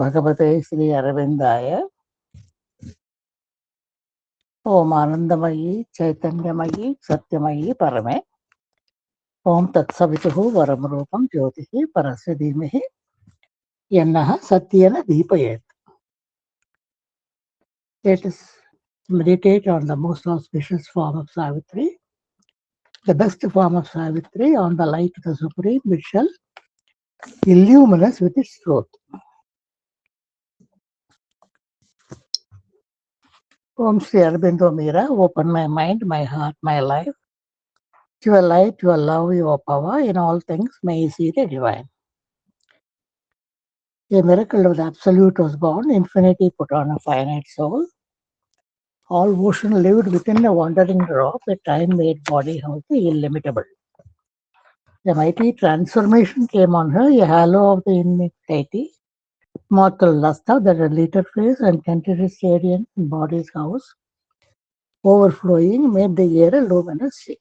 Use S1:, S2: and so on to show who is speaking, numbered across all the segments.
S1: भगवते श्री अरविंदाय ओम आनंदमयी चैतन्यमयी सत्यमयी परमे ओम तत्सवितुः वरम रूपम ज्योतिः परस्य धीमहि यन्नः सत्येन दीपयेत्. Let us meditate on the most auspicious form of Savitri, the best form of Savitri, on the light of the Supreme, which shall illumine us with its truth. Om Sri Aurobindo Mira, open my mind, my heart, my life. Your light, your love, your power, in all things may you see the divine. A miracle of the Absolute was born, infinity put on a finite soul. All motion lived within a wandering drop, a time made body healthy, illimitable. A mighty transformation came on her, a halo of the infinity, mortal luster that had lit her face and tinted his radiance in body's house, overflowing, made the air a luminous sea.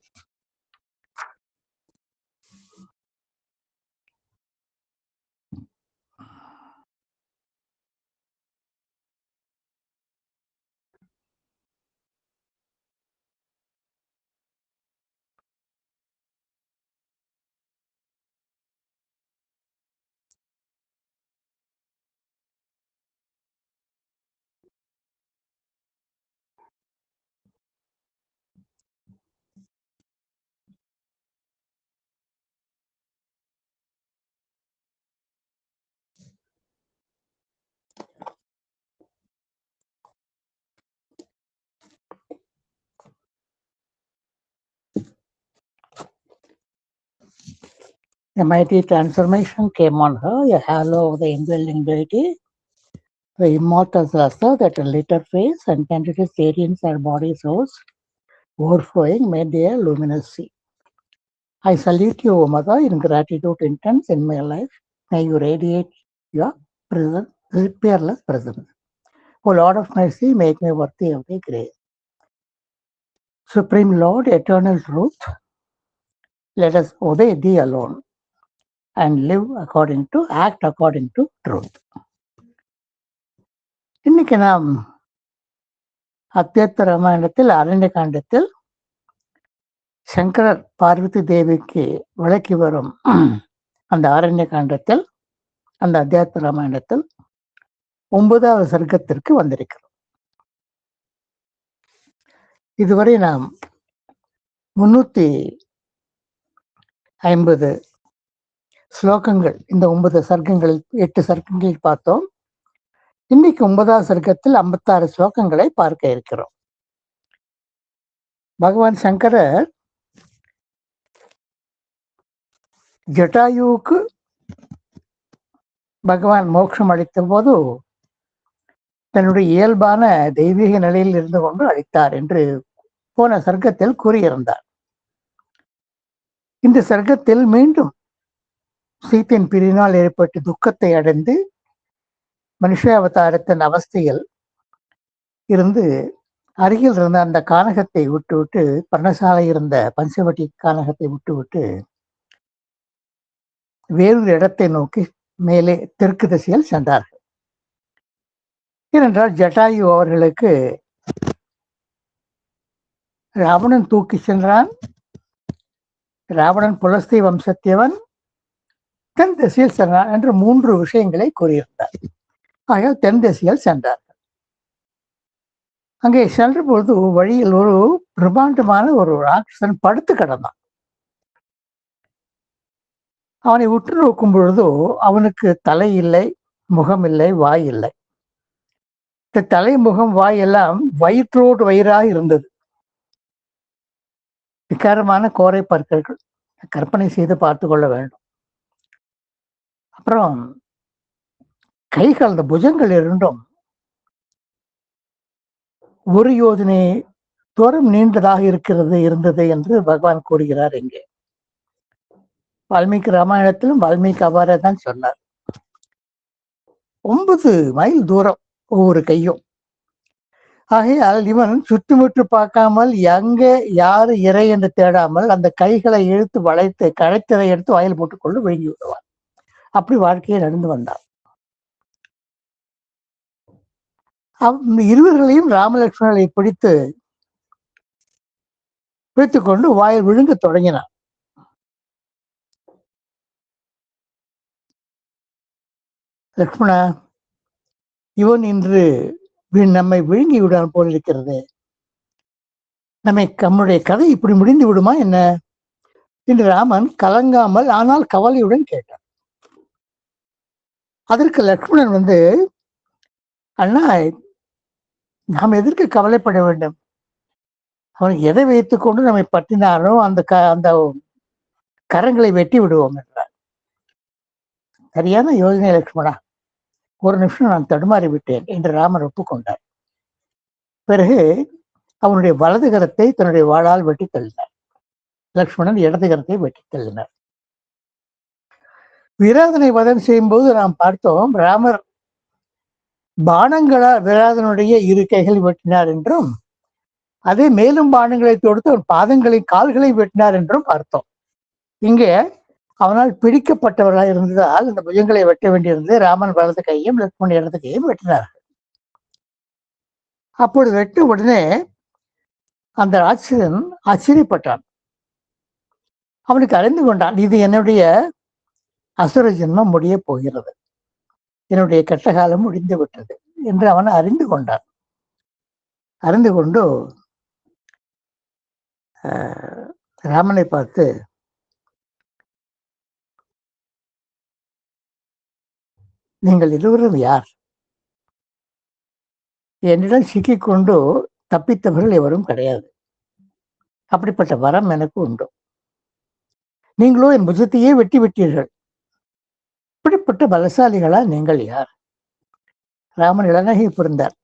S1: A mighty transformation came on her, a halo of the indwelling deity, the immortal luster that lit her face and tinted his radiance and body's house, overflowing, made the air luminous sea. I salute you, O Mother, in gratitude intense in my life. May you radiate your presence, peerless presence. O Lord of mercy, make me worthy of thy grace. Supreme Lord, eternal truth, let us obey thee alone and act according to truth. இன்னைக்கு நாம் அத்தியாத்ம ராமாயணத்தில் அரண்ய காண்டத்தில் சங்கரர் பார்வதி தேவிக்கு விளக்கி வரும் அந்த ஆரண்ய காண்டத்தில், அந்த அத்தியாத்ம ராமாயணத்தில் 9வது சர்க்கத்திற்கு வந்திருக்கிறோம். இதுவரை நாம் 350 ஸ்லோகங்கள், இந்த 9 சர்க்கங்களில் 8 சர்க்கங்களில் பார்த்தோம். இன்னைக்கு 9வது சர்க்கத்தில் 56 ஸ்லோகங்களை பார்க்க இருக்கிறோம். பகவான் சங்கரர் ஜட்டாயுவுக்கு பகவான் மோட்சம் அளித்த போது தன்னுடைய இயல்பான தெய்வீக நிலையில் இருந்து கொண்டு அளித்தார் என்று போன சர்க்கத்தில் கூறியிருந்தார். இந்த சர்க்கத்தில் மீண்டும் சீத்தின் பிரிவினால் ஏற்பட்டு துக்கத்தை அடைந்து மனுஷாவதாரத்தின் அவஸ்தையில் இருந்து அருகில் இருந்த அந்த கானகத்தை விட்டு பர்ணசாலை இருந்த பஞ்சவட்டி கானகத்தை விட்டு வேறொரு இடத்தை நோக்கி மேலே தெற்கு திசையில் சென்றார்கள். ஏனென்றால் ஜட்டாயு அவர்களுக்கு ராவணன் தூக்கி சென்றான், ராவணன் புலஸ்தி வம்சத்தியவன், தென் திசையில் சென்றான் என்று 3 விஷயங்களை கூறியிருந்தார். ஆகையால் தென் திசையில் சென்றார்கள். அங்கே சென்ற பொழுது வழியில் ஒரு பிரம்மாண்டமான ஒரு ராட்சசன் படுத்து கிடந்தான். அவனை உற்று நோக்கும் பொழுது அவனுக்கு தலை இல்லை, முகம் இல்லை, வாய் இல்லை. இந்த தலை, முகம், வாய் எல்லாம் வயிற்றோடு வயிறாக இருந்தது. விகாரமான கோரை பற்கள், கற்பனை செய்து பார்த்து கொள்ள வேண்டும். அப்புறம் கைகள், அந்த புஜங்கள் இரண்டும் 1 யோஜனை தூரம் நீண்டதாக இருந்தது என்று பகவான் கூறுகிறார். இங்கே வால்மீகி ராமாயணத்திலும் வால்மீகி அவ்வாறே தான் சொன்னார். 9 மைல் தூரம் ஒவ்வொரு கையும். ஆகையால் இவன் சுற்றுமுற்று பார்க்காமல், எங்கே யாரு இறை என்று தேடாமல் அந்த கைகளை இழுத்து வளைத்து கழைத்ததை எடுத்து வாயில் போட்டுக்கொண்டு விழுங்கி விடுவான். அப்படி வாழ்க்கையை நடந்து வந்தான். இருவர்களையும் ராமலட்சுமணனை பிடித்துக் கொண்டு வாயில் விழுங்க தொடங்கினான். லக்ஷ்மணா, இவன் இன்று நம்மை விழுங்கி விடான் போல் இருக்கிறது. நம்முடைய கதை இப்படி முடிந்து விடுமா என்ன என்று ராமன் கலங்காமல் ஆனால் கவலையுடன் கேட்டான். அதற்கு லக்ஷ்மணன் அண்ணா, நாம் எதற்கு கவலைப்பட வேண்டும்? அவன் எதை வைத்துக் கொண்டு நம்மை பற்றினாரோ அந்த கரங்களை வெட்டி விடுவோம் என்றார். சரியான யோசனை லக்ஷ்மணா. ஒரு நிமிஷம் நான் தடுமாறி விட்டேன் என்று ராமன் ஒப்புக்கொண்டார். பிறகு அவனுடைய வலது கரத்தை தன்னுடைய வாளால் வெட்டி தள்ளினார். லக்ஷ்மணன் இடது கரத்தை வெட்டி தள்ளினார். விராதனை வதம் செய்யும் போது நாம் பார்த்தோம், ராமர் பானங்களால் விராதனுடைய இரு கைகளை வெட்டினார் என்றும், அதே மேலும் பானங்களை தொடுத்து அவன் பாதங்களை கால்களை வெட்டினார் என்றும் பார்த்தோம். இங்கே அவனால் பிடிக்கப்பட்டவர்களாக இருந்ததால் இந்த புஜங்களை வெட்ட வேண்டியிருந்தது. ராமன் வலது கையும் லக்ஷ்மணன் இடது கையும் வெட்டினார்கள். அப்பொழுது வெட்ட உடனே அந்த ராட்சசன் ஆச்சரியப்பட்டான். அவனுக்கு அறிந்து கொண்டான், இது என்னுடைய அசுர ஜென்மம் முடிய போகிறது, என்னுடைய கெட்ட காலம் முடிந்து விட்டது என்று அவன் அறிந்து கொண்டான். அறிந்து கொண்டு ராமனை பார்த்து, நீங்கள் இருவரும் யார்? என்னிடம் சிக்கிக்கொண்டு தப்பித்தவர்கள் எவரும் கிடையாது. அப்படிப்பட்ட வரம் எனக்கு உண்டு. நீங்களோ என் புஜத்தையே வெட்டி விட்டீர்கள். இப்படிப்பட்ட பலசாலிகளா நீங்கள் யார்? ராமன் இளநகை புரிந்தார்.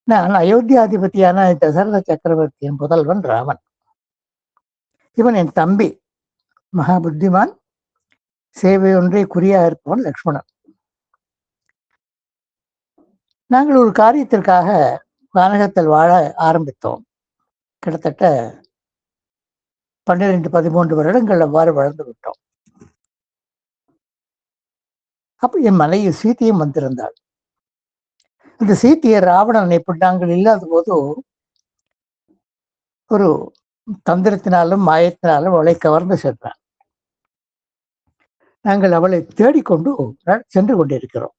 S1: நான் அயோத்தியாதிபதியான தசரத சக்கரவர்த்தியின் புதல்வன் ராமன். இவன் என் தம்பி, மகா புத்திமான், சேவை ஒன்றே குறியா இருப்பவன் லக்ஷ்மணன். நாங்கள் ஒரு காரியத்திற்காக வானகத்தில் வாழ ஆரம்பித்தோம். கிட்டத்தட்ட 12-13 வருடங்கள் அவ்வாறு வளர்ந்து விட்டோம். அப்ப என் மனைவி சீத்தையும் வந்திருந்தாள். இந்த சீத்தையை ராவணன் எப்படி நாங்கள் இல்லாத போது ஒரு தந்திரத்தினாலும் மாயத்தினாலும் அவளை கவர்ந்து சென்றான். நாங்கள் அவளை தேடிக்கொண்டு சென்று கொண்டிருக்கிறோம்.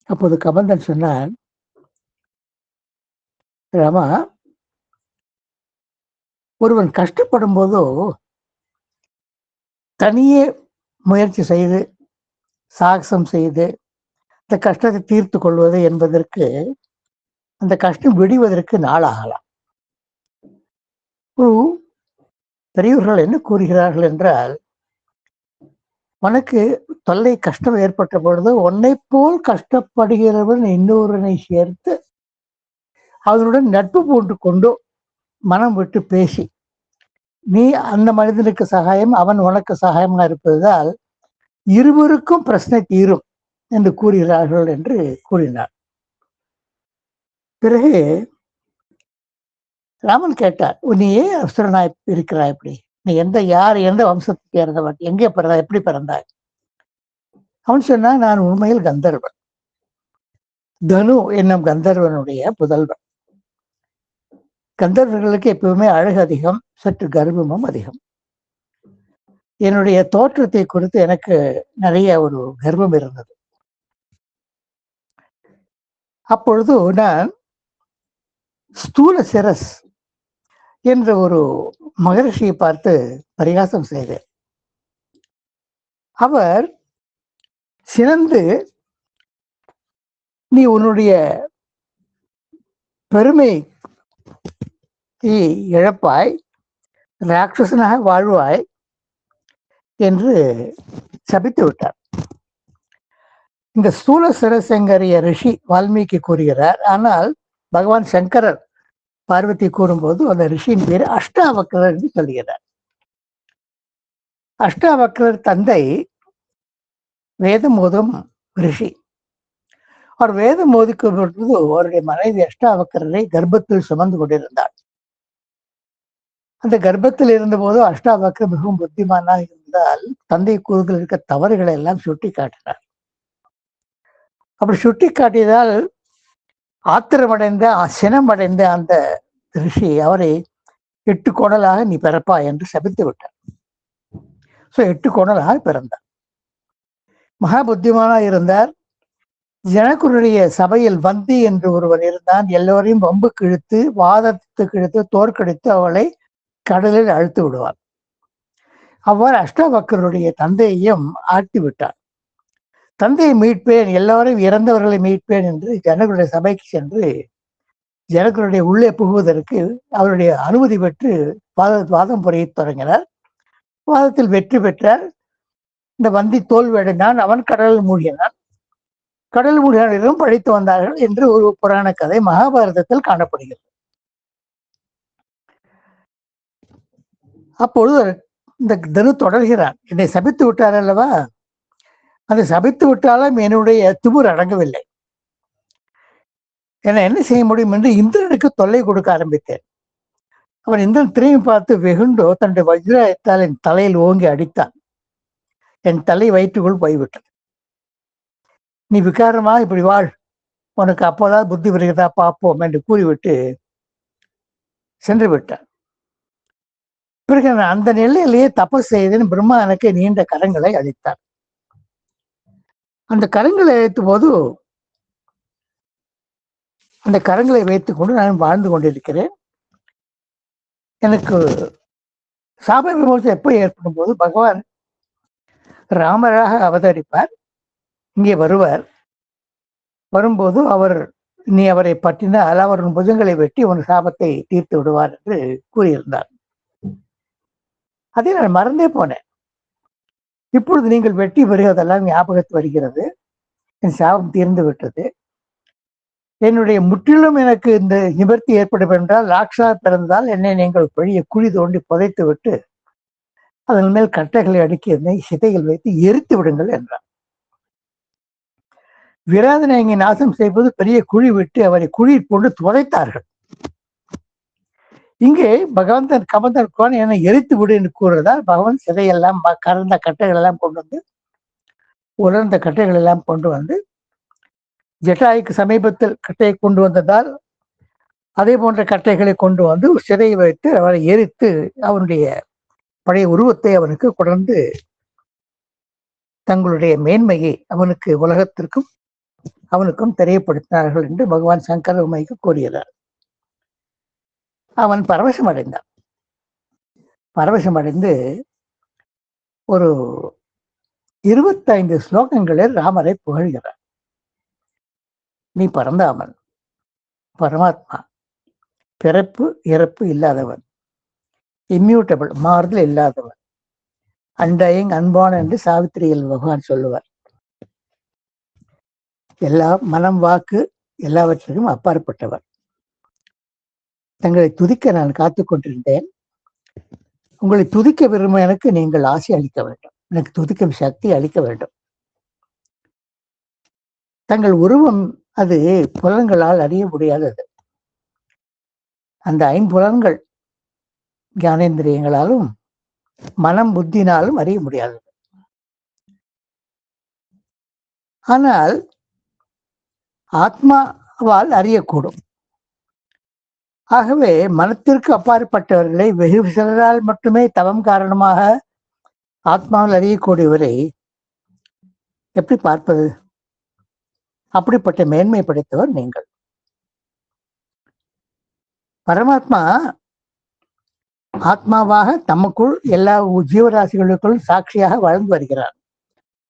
S1: அப்போது கபந்தன் சொன்னான், ராமா, ஒருவன் கஷ்டப்படும் போதோ தனியே முயற்சி செய்து சாகசம் செய்து இந்த கஷ்டத்தை தீர்த்து கொள்வது என்பதற்கு, அந்த கஷ்டம் விடுவதற்கு நாளாகலாம். பெரியவர்கள் என்ன கூறுகிறார்கள் என்றால், உனக்கு தொல்லை கஷ்டம் ஏற்பட்ட பொழுது உன்னை போல் கஷ்டப்படுகிறவன் இன்னொருவனை சேர்த்து அவனுடன் நட்பு பூண்டு கொண்டு மனம் விட்டு பேசி நீ அந்த மனிதனுக்கு சகாயம், அவன் உனக்கு சகாயமாக இருப்பதால் இருவருக்கும் பிரச்சனை தீரும் என்று கூறுகிறார்கள் என்று கூறினார். பிறகு ராமன் கேட்டார், நீ ஏன் அசுரனாய் இருக்கிறாய்? எப்படி நீ எந்த வம்சத்தை சேர்ந்தவன்? எங்கே பிறந்தாய்? எப்படி பிறந்தாய்? அவன் சொன்னா, நான் உண்மையில் கந்தர்வன், தனு என்னும் கந்தர்வனுடைய புதல்வன். கந்தர்வர்களுக்கு எப்பவுமே அழகு அதிகம், சற்று கர்வமும் அதிகம். என்னுடைய தோற்றத்தை குறித்து எனக்கு நிறைய ஒரு கர்வம் இருந்தது. அப்பொழுது நான் ஸ்தூல சிரஸ் என்ற ஒரு மகரிஷியை பார்த்து பரிகாசம் செய்தேன். அவர் சினந்து, நீ உன்னுடைய பெருமை இழப்பாய், ராட்சசனாக வாழ்வாய் என்று சபித்து விட்டார். இந்த ஸ்தூல சிரசங்கரிய ரிஷி வால்மீகி கூறுகிறார். ஆனால் பகவான் சங்கரர் பார்வதி கூறும்போது அந்த ரிஷியின் பேர் அஷ்டாவக்ரர் என்று சொல்கிறார். அஷ்டாவக்ரர் தந்தை வேதம் ஓதும் ரிஷி. அவர் வேதம் ஓதிக்கும் பொழுது அவருடைய மனைவி அஷ்டாவக்ரரை கர்ப்பத்தில் சுமந்து கொண்டிருந்தார். அந்த கர்ப்பத்தில் இருந்தபோது அஷ்டாவக்ரர் மிகவும் புத்திமானாக இருந்தால் தந்தை கூறுகள் இருக்க தவறுகளை எல்லாம் சுட்டி காட்டினார். அப்படி சுட்டி காட்டியதால் ஆத்திரமடைந்த சினமடைந்த அந்த ரிஷி அவரை 8 கோணலாக நீ பிறப்பா என்று சபித்து விட்டார். 8 கோணலாக பிறந்தார். மகா புத்திமானா இருந்தார். ஜனகருடைய சபையில் வந்தி என்று ஒருவர் இருந்தான். எல்லோரையும் வம்புக்கு இழுத்து, வாதத்துக்கு இழுத்து, தோற்கடித்து அவளை கடலில் அழுத்து விடுவார். அவ்வாறு அஷ்டவக்கருடைய தந்தையையும் ஆட்டி விட்டார். தந்தையை மீட்பேன், எல்லாரையும் இறந்தவர்களை மீட்பேன் என்று ஜனகருடைய சபைக்கு சென்று ஜனகருடைய உள்ளே புகுவதற்கு அவருடைய அனுமதி பெற்று வாதம் புரிய தொடங்கினார். வாதத்தில் வெற்றி பெற்றார். இந்த வந்தி தோல்வியடைந்தான். அவன் கடலில் மூழ்கினான். கடல் மூழ்கினரும் பழித்து வந்தார்கள் என்று ஒரு புராண கதை மகாபாரதத்தில் காணப்படுகிறது. அப்பொழுது இந்த தனு தொடர்கிறான். என்னை சபித்து விட்டார் அல்லவா, அதை சபித்து விட்டாலும் என்னுடைய திமிர் அடங்கவில்லை. என்ன செய்ய முடியும் என்று இந்திரனுக்கு தொல்லை கொடுக்க ஆரம்பித்தேன். அவன் இந்திரன் திரும்பி பார்த்து வெகுண்டோ தன்னுடைய வஜ்ரத்தால் என் தலையில் ஓங்கி அடித்தான். என் தலை வயிற்றுக்குள் போய்விட்டது. நீ விகாரமா இப்படி வாழ், உனக்கு அப்போதான் புத்தி வருகிறதா பார்ப்போம் என்று கூறிவிட்டு சென்று விட்டான். பிறகு நான் அந்த நிலையிலேயே தபஸ் செய்தேன். பிரம்மா எனக்கு நீண்ட கரங்களை அளித்தார். அந்த கரங்களை அழைத்த போது அந்த கரங்களை வைத்துக் கொண்டு நான் வாழ்ந்து கொண்டிருக்கிறேன். எனக்கு சாப விமோசம் எப்போ ஏற்படும் போது பகவான் ராமராக அவதரிப்பார். இங்கே வருவார். வரும்போது நீ அவரை பற்றினால் அவரின் புஜங்களை வெட்டி உன் சாபத்தை தீர்த்து விடுவார் என்று கூறியிருந்தார். அதை நான் மறந்தே போனேன். இப்பொழுது நீங்கள் வெட்டி வருவதெல்லாம் ஞாபகத்து வருகிறது. என் சாபம் தீர்ந்து விட்டது. என்னுடைய முற்றிலும் எனக்கு இந்த நிவர்த்தி ஏற்படும் என்றால் ராட்சா பிறந்தால் என்னை நீங்கள் பெரிய குழி தோண்டி புதைத்து விட்டு அதன் மேல் கட்டைகளை அடுக்கி என்னை சிதைகள் வைத்து எரித்து விடுங்கள் என்றார். விராதனை இங்கே நாசம் செய்வது பெரிய குழி விட்டு அவரை குழியில் போட்டு துதைத்தார்கள். இங்கே பகவான் தன் கமந்தன் என்னை எரித்து விடு என்று கூறுறதால் பகவான் சிதையெல்லாம் கறந்த கட்டைகள் எல்லாம் கொண்டு வந்து உலர்ந்த கட்டைகள் எல்லாம் கொண்டு வந்து ஜட்டாய்க்கு சமீபத்தில் கட்டையை கொண்டு வந்ததால் அதே போன்ற கட்டைகளை கொண்டு வந்து சிறையை வைத்து அவரை எரித்து அவனுடைய பழைய உருவத்தை அவனுக்கு கொண்டு தங்களுடைய மேன்மையை அவனுக்கு உலகத்திற்கும் அவனுக்கும் தெரியப்படுத்தினார்கள் என்று பகவான் சங்கர உமைக்கு கூறுகிறார். அவன் பரவசம் அடைந்தான். பரவசம் அடைந்து ஒரு 25 ஸ்லோகங்களில் ராமரை புகழ்கிறார். நீ பரந்தாமன், பரமாத்மா, பிறப்பு இறப்பு இல்லாதவன், இம்யூட்டபிள், மாறுதல் இல்லாதவன், அண்டயங் அன்பான் என்று சாவித்திரியில் பகவான் சொல்லுவார். எல்லா மனம் வாக்கு எல்லாவற்றுக்கும் அப்பாற்பட்டவர். தங்களை துதிக்க நான் காத்து கொண்டிருந்தேன். உங்களை துதிக்க விரும்ப எனக்கு நீங்கள் ஆசை அளிக்க வேண்டும், எனக்கு துதிக்கும் சக்தி அளிக்க வேண்டும். தங்கள் உருவம் அது புலன்களால் அறிய முடியாதது. அந்த 5 புலன்கள் ஞானேந்திரியங்களாலும் மனம் புத்தினாலும் அறிய முடியாதது. ஆனால் ஆத்மாவால் அறியக்கூடும். ஆகவே மனத்திற்கு அப்பாற்பட்டவர்களை வெகு சிலரால் மட்டுமே தவம் காரணமாக ஆத்மாவில் அறியக்கூடியவரை எப்படி பார்ப்பது? அப்படிப்பட்ட மேன்மை படைத்தவர் நீங்கள். பரமாத்மா ஆத்மாவாக தமக்குள் எல்லா ஜீவராசிகளுக்குள் சாட்சியாக வாழ்ந்து வருகிறார்.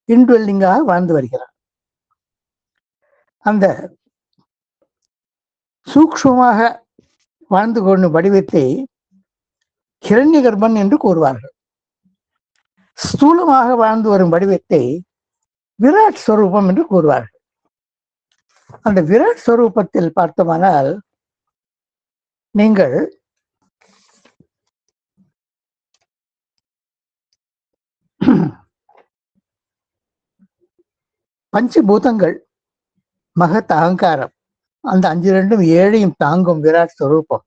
S1: இன்வெல்லிங்காக வாழ்ந்து வருகிறார். அந்த சூக்ஷ்மமாக வாழ்ந்து கொள்ளும் வடிவத்தை ஹிரண்ய கர்ப்பன் என்று கூறுவார்கள். ஸ்தூலமாக வாழ்ந்து வரும் வடிவத்தை விராட் ஸ்வரூபம் என்று கூறுவார்கள். அந்த விராட் ஸ்வரூபத்தில் பார்த்தோமானால் நீங்கள் பஞ்சபூதங்கள், மகத் அகங்காரம், அந்த 5 7 தாங்கும் விராட் ஸ்வரூபம்.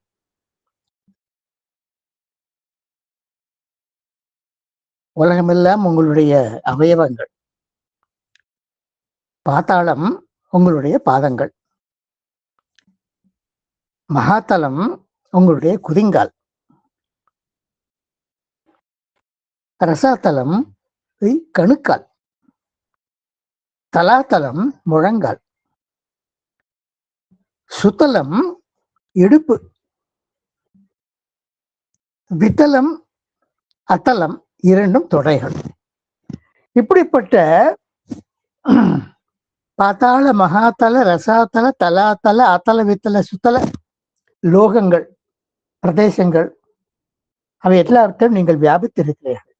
S1: உலகமெல்லாம் உங்களுடைய அவயவங்கள். பாதாளம் உங்களுடைய பாதங்கள். மகாதலம் உங்களுடைய குதிங்கால். ரசாதலம் கணுக்கால். தலாதலம் முழங்கால். சுத்தலம் இடுப்பு. வித்தலம் அத்தலம் இரண்டும் தொடைகள். இப்படிப்பட்ட பாத்தாள, மகாதல, ரசாதல, தலாதல, அத்தல, வித்தல, சுத்தல லோகங்கள், பிரதேசங்கள், அவை எல்லாவற்றையும் நீங்கள் வியாபித்திருக்கிறீர்கள்.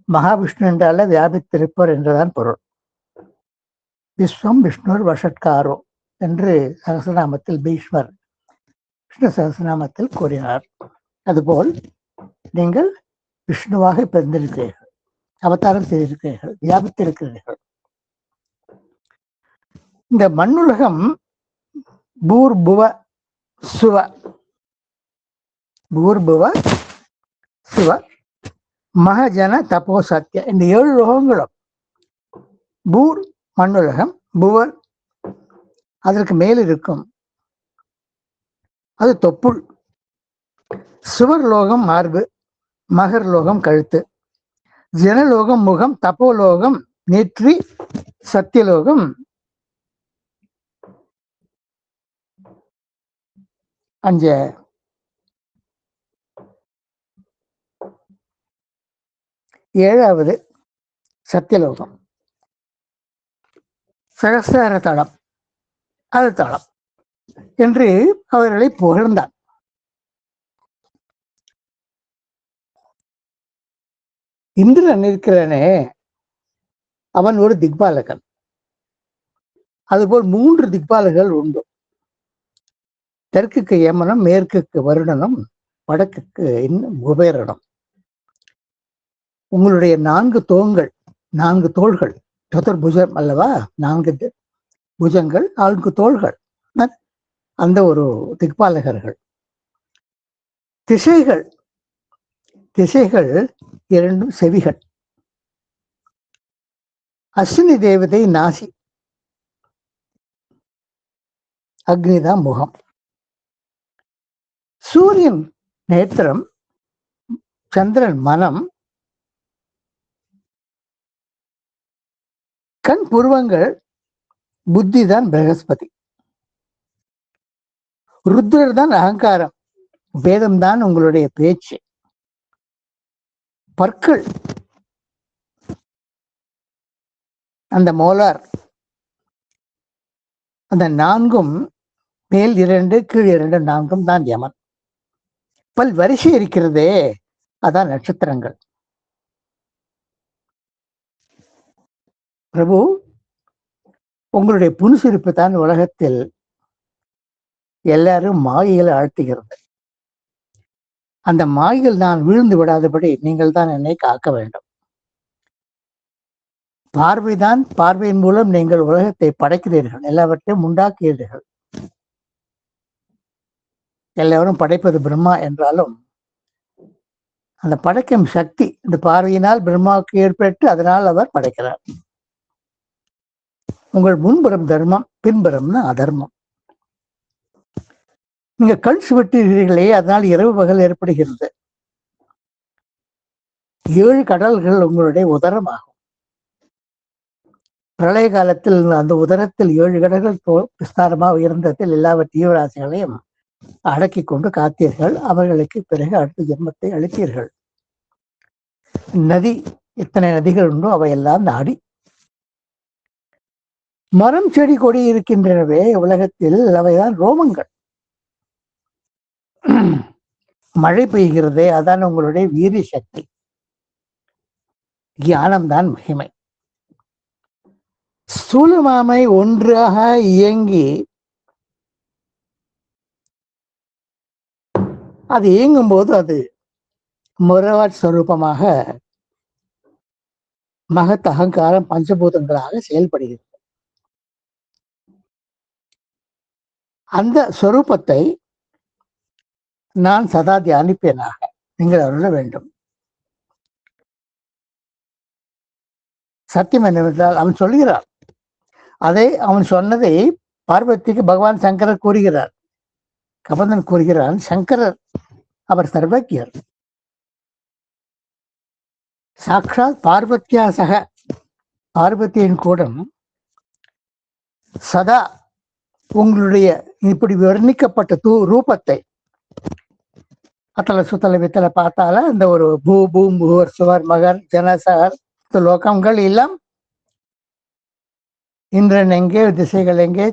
S1: மகாவிஷ்ணு என்றால வியாபித்திருப்பவர் என்றுதான் பொருள். விஸ்வம் விஷ்ணுர் வஷட்காரோ என்று சகசநாமத்தில் பீஷ்மர் விஷ்ணு சகசநாமத்தில் கூறினார். அதுபோல் நீங்கள் விஷ்ணுவாக பிறந்திருக்கிறீர்கள், அவதாரம் செய்திருக்கிறீர்கள், வியாபித்திருக்கிறீர்கள். இந்த மண்ணுலகம் பூர்புவ சுவ, பூர்புவ சுவ மகஜன தபோ சத்ய, இந்த 7 லோகங்களும், பூர் மண்ணுலகம், புவர் அதற்கு மேல் இருக்கும் அது தொப்புள், சுவர் லோகம் மார்பு, மகர் லோகம் கழுத்து, ஜனலோகம் முகம், தப்போலோகம் நெற்றி, சத்தியலோகம் அஞ்ச. ஏழாவது சத்தியலோகம், சகசார தளம், அது தளம் என்று அவர்களை புகழ்ந்தார். இந்திரன் இருக்கிறானே, அவன் ஒரு திக்பாலகன். அதுபோல் 3 திக்பாலகர்கள் உண்டு. தெற்குக்கு யமனம், மேற்குக்கு வருணனும், வடக்குக்கு குபேரனும். உங்களுடைய 4 தோள்கள், 4 தோள்கள், சதுர்புஜம் அல்லவா, 4 புஜங்கள், 4 தோள்கள், அந்த ஒரு திக்பாலகர்கள். திசைகள், திசைகள் 2 செவிகள். அஸ்வினி தேவதை நாசி, அக்னிதான் முகம். சூரியன் நேத்திரம், சந்திரன் மனம், கண் புருவங்கள், புத்தி தான் பிரகஸ்பதி. ருத்ரர் தான் அகங்காரம், வேதம் தான் உங்களுடைய பேச்சு. பற்கள் அந்த மோலார், அந்த 4ம் மேல் 2 கீழ் 2 4ம் தான் யமன். பல் வரிசை இருக்கிறதே, அதான் நட்சத்திரங்கள். பிரபு, உங்களுடைய புன்சிரிப்பு தான் உலகத்தில் எல்லாரும் மாயைகளை ஆழ்த்துகிறது. அந்த மாயைகள் நான் வீழ்ந்து விடாதபடி நீங்கள் தான் என்னை காக்க வேண்டும். பார்வைதான், பார்வையின் மூலம் நீங்கள் உலகத்தை படைக்கிறீர்கள், எல்லாவற்றையும் உண்டாக்குகிறீர்கள். எல்லாரும் படைப்பது பிரம்மா என்றாலும் அந்த படைக்கும் சக்தி இந்த பார்வையினால் பிரம்மாவுக்கு ஏற்பட்டு அதனால் அவர் படைக்கிறார். உங்கள் முன்புறம் தர்மம், பின்புறம்னா அதர்மம். நீங்க கண் சுவட்டுகிறீர்களே, அதனால் இரவு பகல் ஏற்படுகிறது. 7 கடல்கள் உங்களுடைய உதரமாகும். பிரளய காலத்தில் அந்த உதரத்தில் 7 கடல்கள் விஸ்தாரமாக உயர்ந்ததில் எல்லா தீவிராசிகளையும் அடக்கி கொண்டு காத்தீர்கள். அவர்களுக்கு பிறகு அடுத்த ஜென்மத்தை அளித்தீர்கள். நதி, எத்தனை நதிகள் உண்டோ அவையெல்லாம் நாடி. மரம் செடி கொடி இருக்கின்றனவே உலகத்தில், அவைதான் ரோமங்கள். மழை பெய்கிறதே, அதான் உங்களுடைய வீரிய சக்தி. ஞானம்தான் மகிமை. ஸ்தூலமாமை ஒன்றாக இயங்கி அது இயங்கும் போது அது முரவாட் ஸ்வரூபமாக மகத் அகங்காரம் பஞ்சபூதங்களாக செயல்படுகிறது. அந்த ஸ்வரூபத்தை நான் சதா தியானிப்பேனாக நீங்கள் அருள வேண்டும். சத்தியம் என்னவென்றால் அவன் சொல்கிறான், அதை அவன் சொன்னதை பார்வதிக்கு பகவான் சங்கரர் கூறுகிறார். கபந்தன் கூறுகிறான், சங்கரர் அவர் சர்வஜர். சாக்ஷாத் பார்வத்தியா சக, பார்வதியின் கூடம் சதா உங்களுடைய இப்படி வர்ணிக்கப்பட்ட ரூபத்தை அத்தல சுத்தல வித்தல பார்த்தால இந்த ஒரு பூ பூம் பூவர் சுவர் மகர் ஜனசர் லோகங்கள் எல்லாம், இந்திரன் எங்கே, திசைகள் எங்கே,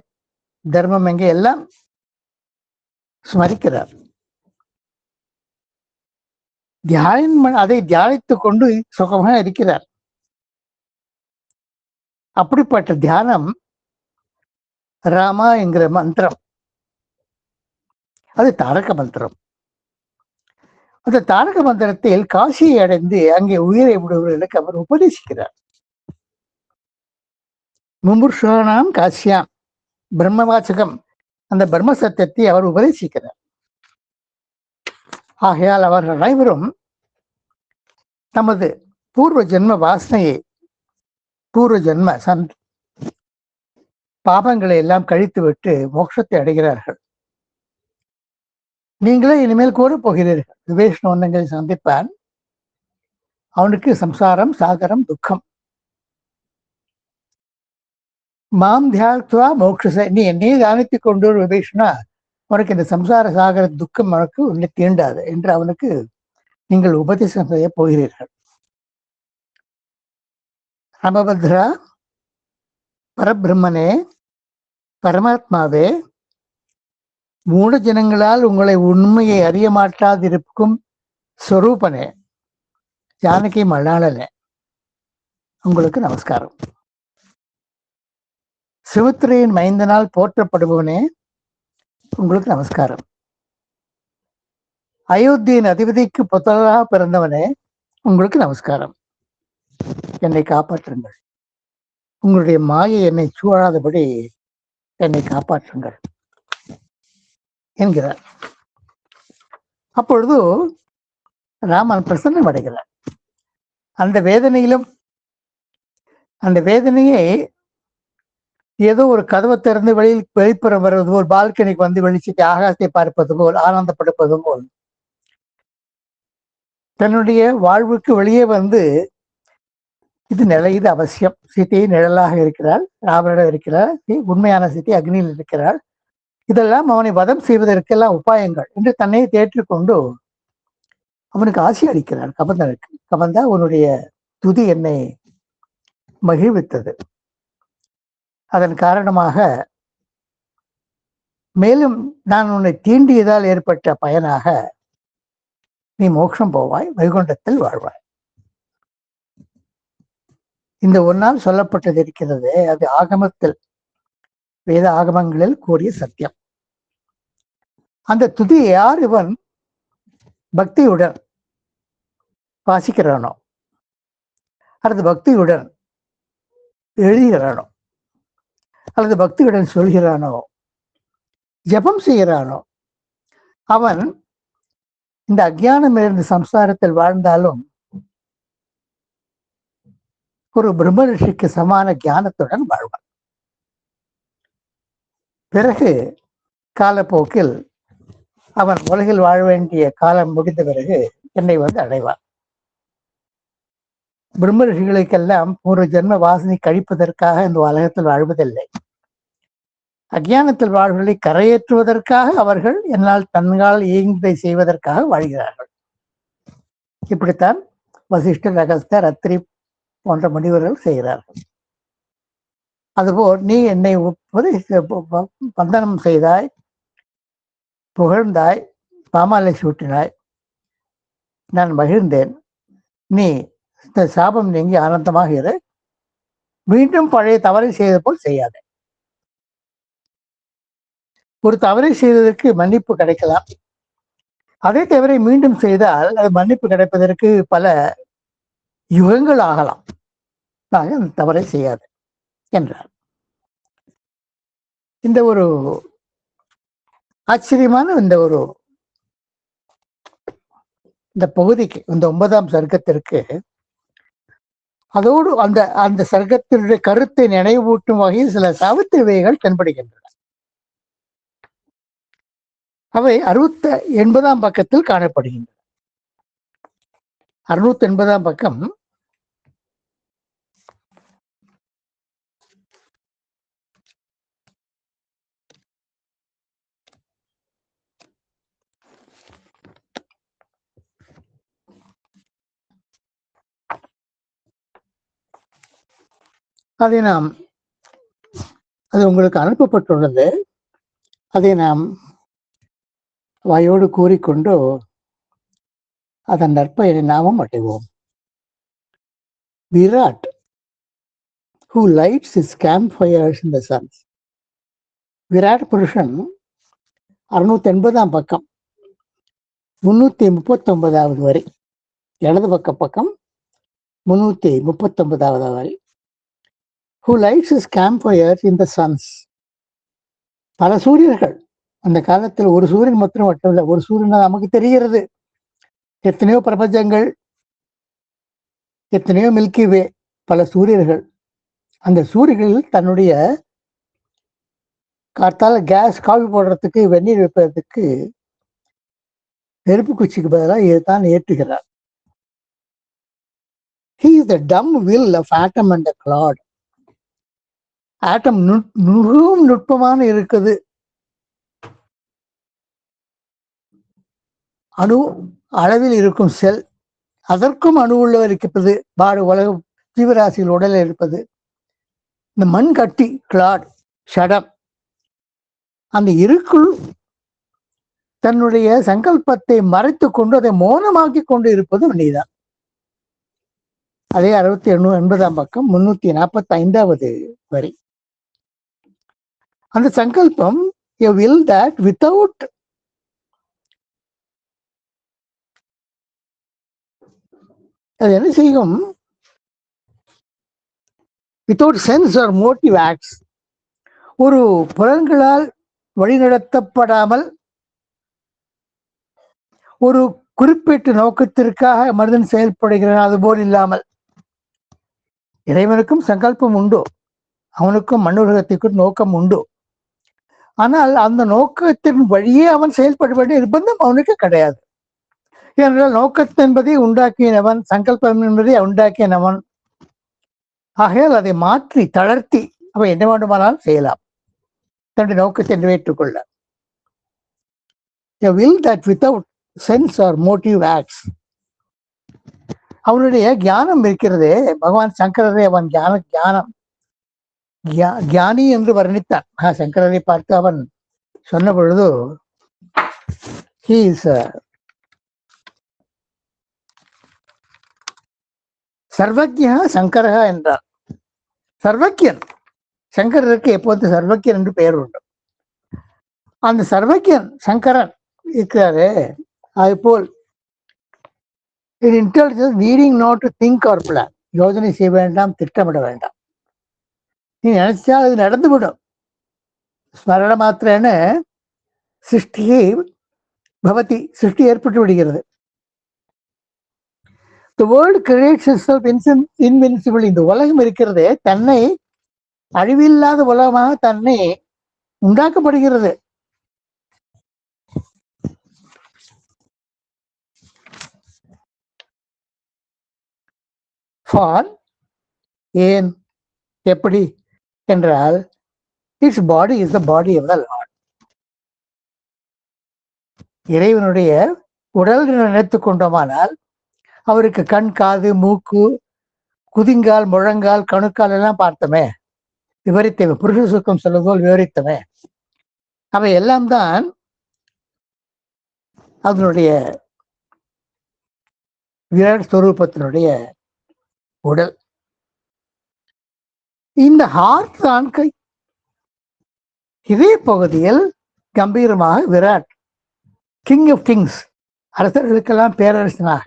S1: தர்மம் எங்கே, எல்லாம் ஸ்மரிக்கிறார். அதை தியானித்துக் கொண்டு சுகமாக இருக்கிறார். அப்படிப்பட்ட தியானம் ராமா என்கிற மந்திரம், அது தாரக மந்திரம். அந்த தாரக மந்திரத்தில் காசியை அடைந்து அங்கே உயிரை விடுவர்களுக்கு அவர் உபதேசிக்கிறார். முமுர்ஷானாம் காசியாம் பிரம்மவாச்சகம், அந்த பிரம்ம சத்தியத்தை அவர் உபதேசிக்கிறார். ஆகையால் அவர்கள் அனைவரும் தமது பூர்வ ஜென்ம வாசனையை, பூர்வ ஜென்ம பாபங்களை எல்லாம் கழித்துவிட்டு மோட்சத்தை அடைகிறார்கள். நீங்களே இனிமேல் கூறப் போகிறீர்கள், விவேஷ்ணு ஒன்னங்களை சந்திப்பான், அவனுக்கு சம்சாரம் சாகரம் துக்கம். மாம் தியாத்வா மோட்சச, நீ என்னையே தியானித்துக் கொண்டு விவேஷ்ணா, உனக்கு இந்த சம்சார சாகர துக்கம் உனக்கு உன்னை தீண்டாது என்று அவனுக்கு நீங்கள் உபதேசம் செய்ய போகிறீர்கள். ராமபத்ரா, பரபிரம்மனே, பரமாத்மாவே, மூட ஜனங்களால் உங்களை உண்மையை அறிய மாட்டாதிருக்கும் ஸ்வரூபனே, ஜானகி மல்லாளனே, உங்களுக்கு நமஸ்காரம். சிவத்திரையின் மைந்தனால் போற்றப்படுபவனே, உங்களுக்கு நமஸ்காரம். அயோத்தியின் அதிபதிக்கு புத்தராக பிறந்தவனே, உங்களுக்கு நமஸ்காரம். என்னை காப்பாற்றுங்கள், உங்களுடைய மாயை என்னை சூழாதபடி என்னை காப்பாற்றுங்கள் என்கிறார். அப்பொழுது ராமன் பிரசன்னம் அடைகிறார். அந்த வேதனையிலும், அந்த வேதனையை ஏதோ ஒரு கதவை திறந்து வெளிப்புறம் வருவது போல், பால்கனிக்கு வந்து வெளிச்சிட்டு ஆகாசத்தை பார்ப்பது போல், ஆனந்தப்படுப்பது போல், தன்னுடைய வாழ்வுக்கு வெளியே வந்து இது நிலை, இது அவசியம், சீதையை நிழலாக இருக்கிறாள், ராவனிடம் இருக்கிறாள், உண்மையான சீதை அக்னியில் இருக்கிறாள், இதெல்லாம் அவனை வதம் செய்வதற்கெல்லாம் உபாயங்கள் என்று தன்னை தேற்றிக்கொண்டு அவனுக்கு ஆசி அளிக்கிறார் கபந்தனுக்கு. கபந்தா, உன்னுடைய துதி என்னை மகிழ்வித்தது, அதன் காரணமாக மேலும் நான் உன்னை தீண்டியதால் ஏற்பட்ட பயனாக நீ மோட்சம் போவாய், வைகுண்டத்தில் வாழ்வாய். இந்த ஒன்னால் சொல்லப்பட்டது இருக்கிறது, அது ஆகமத்தில், வேத ஆகமங்களில் கூறிய சத்தியம். அந்த துதி யார் இவன் பக்தியுடன் வாசிக்கிறானோ, அல்லது பக்தியுடன் எழுதுகிறானோ, அல்லது பக்தியுடன் சொல்கிறானோ, ஜபம் செய்கிறானோ, அவன் இந்த அஞ்ஞானம் இருந்த சம்சாரத்தில் வாழ்ந்தாலும் ஒரு பிரம்ம ரிஷிக்கு சமான ஞானத்துடன் வாழ்வான். பிறகு காலப்போக்கில் அவன் உலகில் வாழ வேண்டிய காலம் முடிந்த பிறகு என்னை வந்து அடைவான். பிரம்ம ரிஷிகளுக்கெல்லாம் ஒரு ஜென்ம வாசனை கழிப்பதற்காக இந்த உலகத்தில் வாழ்வதில்லை. அஞ்ஞானத்தில் வாழ்வதை கரையேற்றுவதற்காக அவர்கள் என்னால் தன்னால் இயங்குவதை செய்வதற்காக வாழ்கிறார்கள். இப்படித்தான் வசிஷ்டர், அகஸ்தர், அத்ரி போன்ற முனிவர்கள் செய்கிறார்கள். அதுபோல் நீ என்னை வந்தனம் செய்தாய், புகழ்ந்தாய், பாமாலை சூட்டினாய், நான் மகிழ்ந்தேன். நீ இந்த சாபம் நீங்கி ஆனந்தமாக இரு, மீண்டும் பழைய தவறை செய்த போல் செய்யாதே. ஒரு தவறை செய்ததற்கு மன்னிப்பு கிடைக்கலாம், அதே தவறை மீண்டும் செய்தால் அது மன்னிப்பு கிடைப்பதற்கு பல யுகங்கள் ஆகலாம். நாங்கள் அந்த தவறை செய்யாது என்றார். இந்த ஒரு ஆச்சரியமான இந்த பகுதிக்கு, இந்த 9ஆம் சர்க்கத்திற்கு அதோடு அந்த அந்த சர்க்கத்தினுடைய கருத்தை நினைவூட்டும் வகையில் சில சாவித்திரிவைகள் தென்படுகின்றன. அவை 680 பக்கத்தில் காணப்படுகின்றன. 680 பக்கம் அதை நாம் அது உங்களுக்கு அனுப்பப்பட்டுள்ளது. அதை நாம் வாயோடு கூறிக்கொண்டு அதன் நற்பெயரை நாமும் அடைவோம். Virat, who lights his campfires in the sun. Virat புருஷன் 680 பக்கம் 339வது வரை, இடது பக்கம் 339வது வரை. who lights his campfires in the suns. பல சூரியர்கள், அந்த காலத்தில் ஒரு சூரியன் மட்டுமல்ல, ஒரு சூரியன் நமக்கு தெரிகிறது. எத்தனையோ பிரபஞ்சங்கள், எத்தனையோ மில்கி வே, பல சூரியர்கள். அந்த சூரியர்கள் தன்னுடைய காத்தால கேஸ் காவி போடுறதுக்கு, வெந்நீர் வைப்பதற்கு நெருப்பு குச்சிக்கு பதிலாக இதுதான் ஏற்றுகிறார். He is the dumb will of atom and the cloud. ஆட்டம் மிகவும் நுட்பமான இருக்குது. அணு அளவில் இருக்கும் செல், அதற்கும் அணு உள்ள இருப்பது, உலக ஜீவராசிகள் உடலில் இருப்பது. இந்த மண் கட்டி கிளாட், ஷடம், அந்த இருக்குள் தன்னுடைய சங்கல்பத்தை மறைத்து கொண்டு அதை மௌனமாக்கி கொண்டு இருப்பது நீதான். அதே 680 பக்கம் 345வது வரி. அந்த சங்கல்பம், a will that without அது என்ன செய்யும்? Without sense or motive acts, ஒரு புலன்களால் வழிநடத்தப்படாமல் ஒரு குறிப்பிட்ட நோக்கத்திற்காக மனிதன் செயல்படுகிறான். அதுபோல் இல்லாமல் இறைவனுக்கும் சங்கல்பம் உண்டு, அவனுக்கும் மண்ணுலகத்திற்கும் நோக்கம் உண்டு. ஆனால் அந்த நோக்கத்தின் வழியே அவன் செயல்பட வேண்டிய நிர்பந்தம் அவனுக்கு கிடையாது. ஏனென்றால் நோக்கத்தை என்பதை உண்டாக்கியவன், சங்கல்பம் என்பதை உண்டாக்கியவன். ஆகையால் அதை மாற்றி தளர்த்தி அவன் என்ன வேண்டுமானாலும் செய்யலாம், தன்னுடைய நோக்கத்தை நிறைவேற்றிக் கொள்ள. A will that without sense or motive acts. அவனுடைய ஞானம் இருக்கிறதே, பகவான் சங்கரரை அவன் ஞானம் ஞானி என்று வர்ணித்தான். சங்கரரை பார்த்து அவன் சொன்ன பொழுது, he is சர்வஜ்ஞா சங்கரா என்றார். சர்வஜ்ஞன், சங்கரருக்கு எப்போது சர்வஜ்ஞன் என்று பெயர் உண்டு. அந்த சர்வஜ்ஞன் சங்கரன் இருக்கிறாரு. அதுபோல் intelligence needing not to think or plan. யோசனை செய்ய வேண்டாம், திட்டமிட வேண்டாம். நீ நினைச்சா அது நடந்துவிடும். ஸ்மரண மாத்திரன்னு சிருஷ்டி பவதி, சிருஷ்டி ஏற்பட்டு விடுகிறது. The world creates itself invincible. இந்த உலகம் இருக்கிறதே தன்னை அழிவில்லாத உலகமாக தன்னை உண்டாக்கப்படுகிறது. ஃபார், ஏன், எப்படி என்றால், its body is the body of the Lord. இறைவனுடைய உடல் நினைத்துக் கொண்டோமானால் அவருக்கு கண், காது, மூக்கு, குதிங்கால், முழங்கால், கணுக்கால் எல்லாம் பார்த்தோமே, விவரித்தவை, புருஷ சுக்கம் சொல்லும்போல் விவரித்தவை. அவை எல்லாம் தான் அதனுடைய விராட் ஸ்வரூபத்தினுடைய உடல். இந்த ஹார்ட் தான் கை. இதே பகுதியில் கம்பீரமாக விராட், கிங் ஆஃப் கிங்ஸ், அரசர்களுக்கெல்லாம் பேரரசனாக,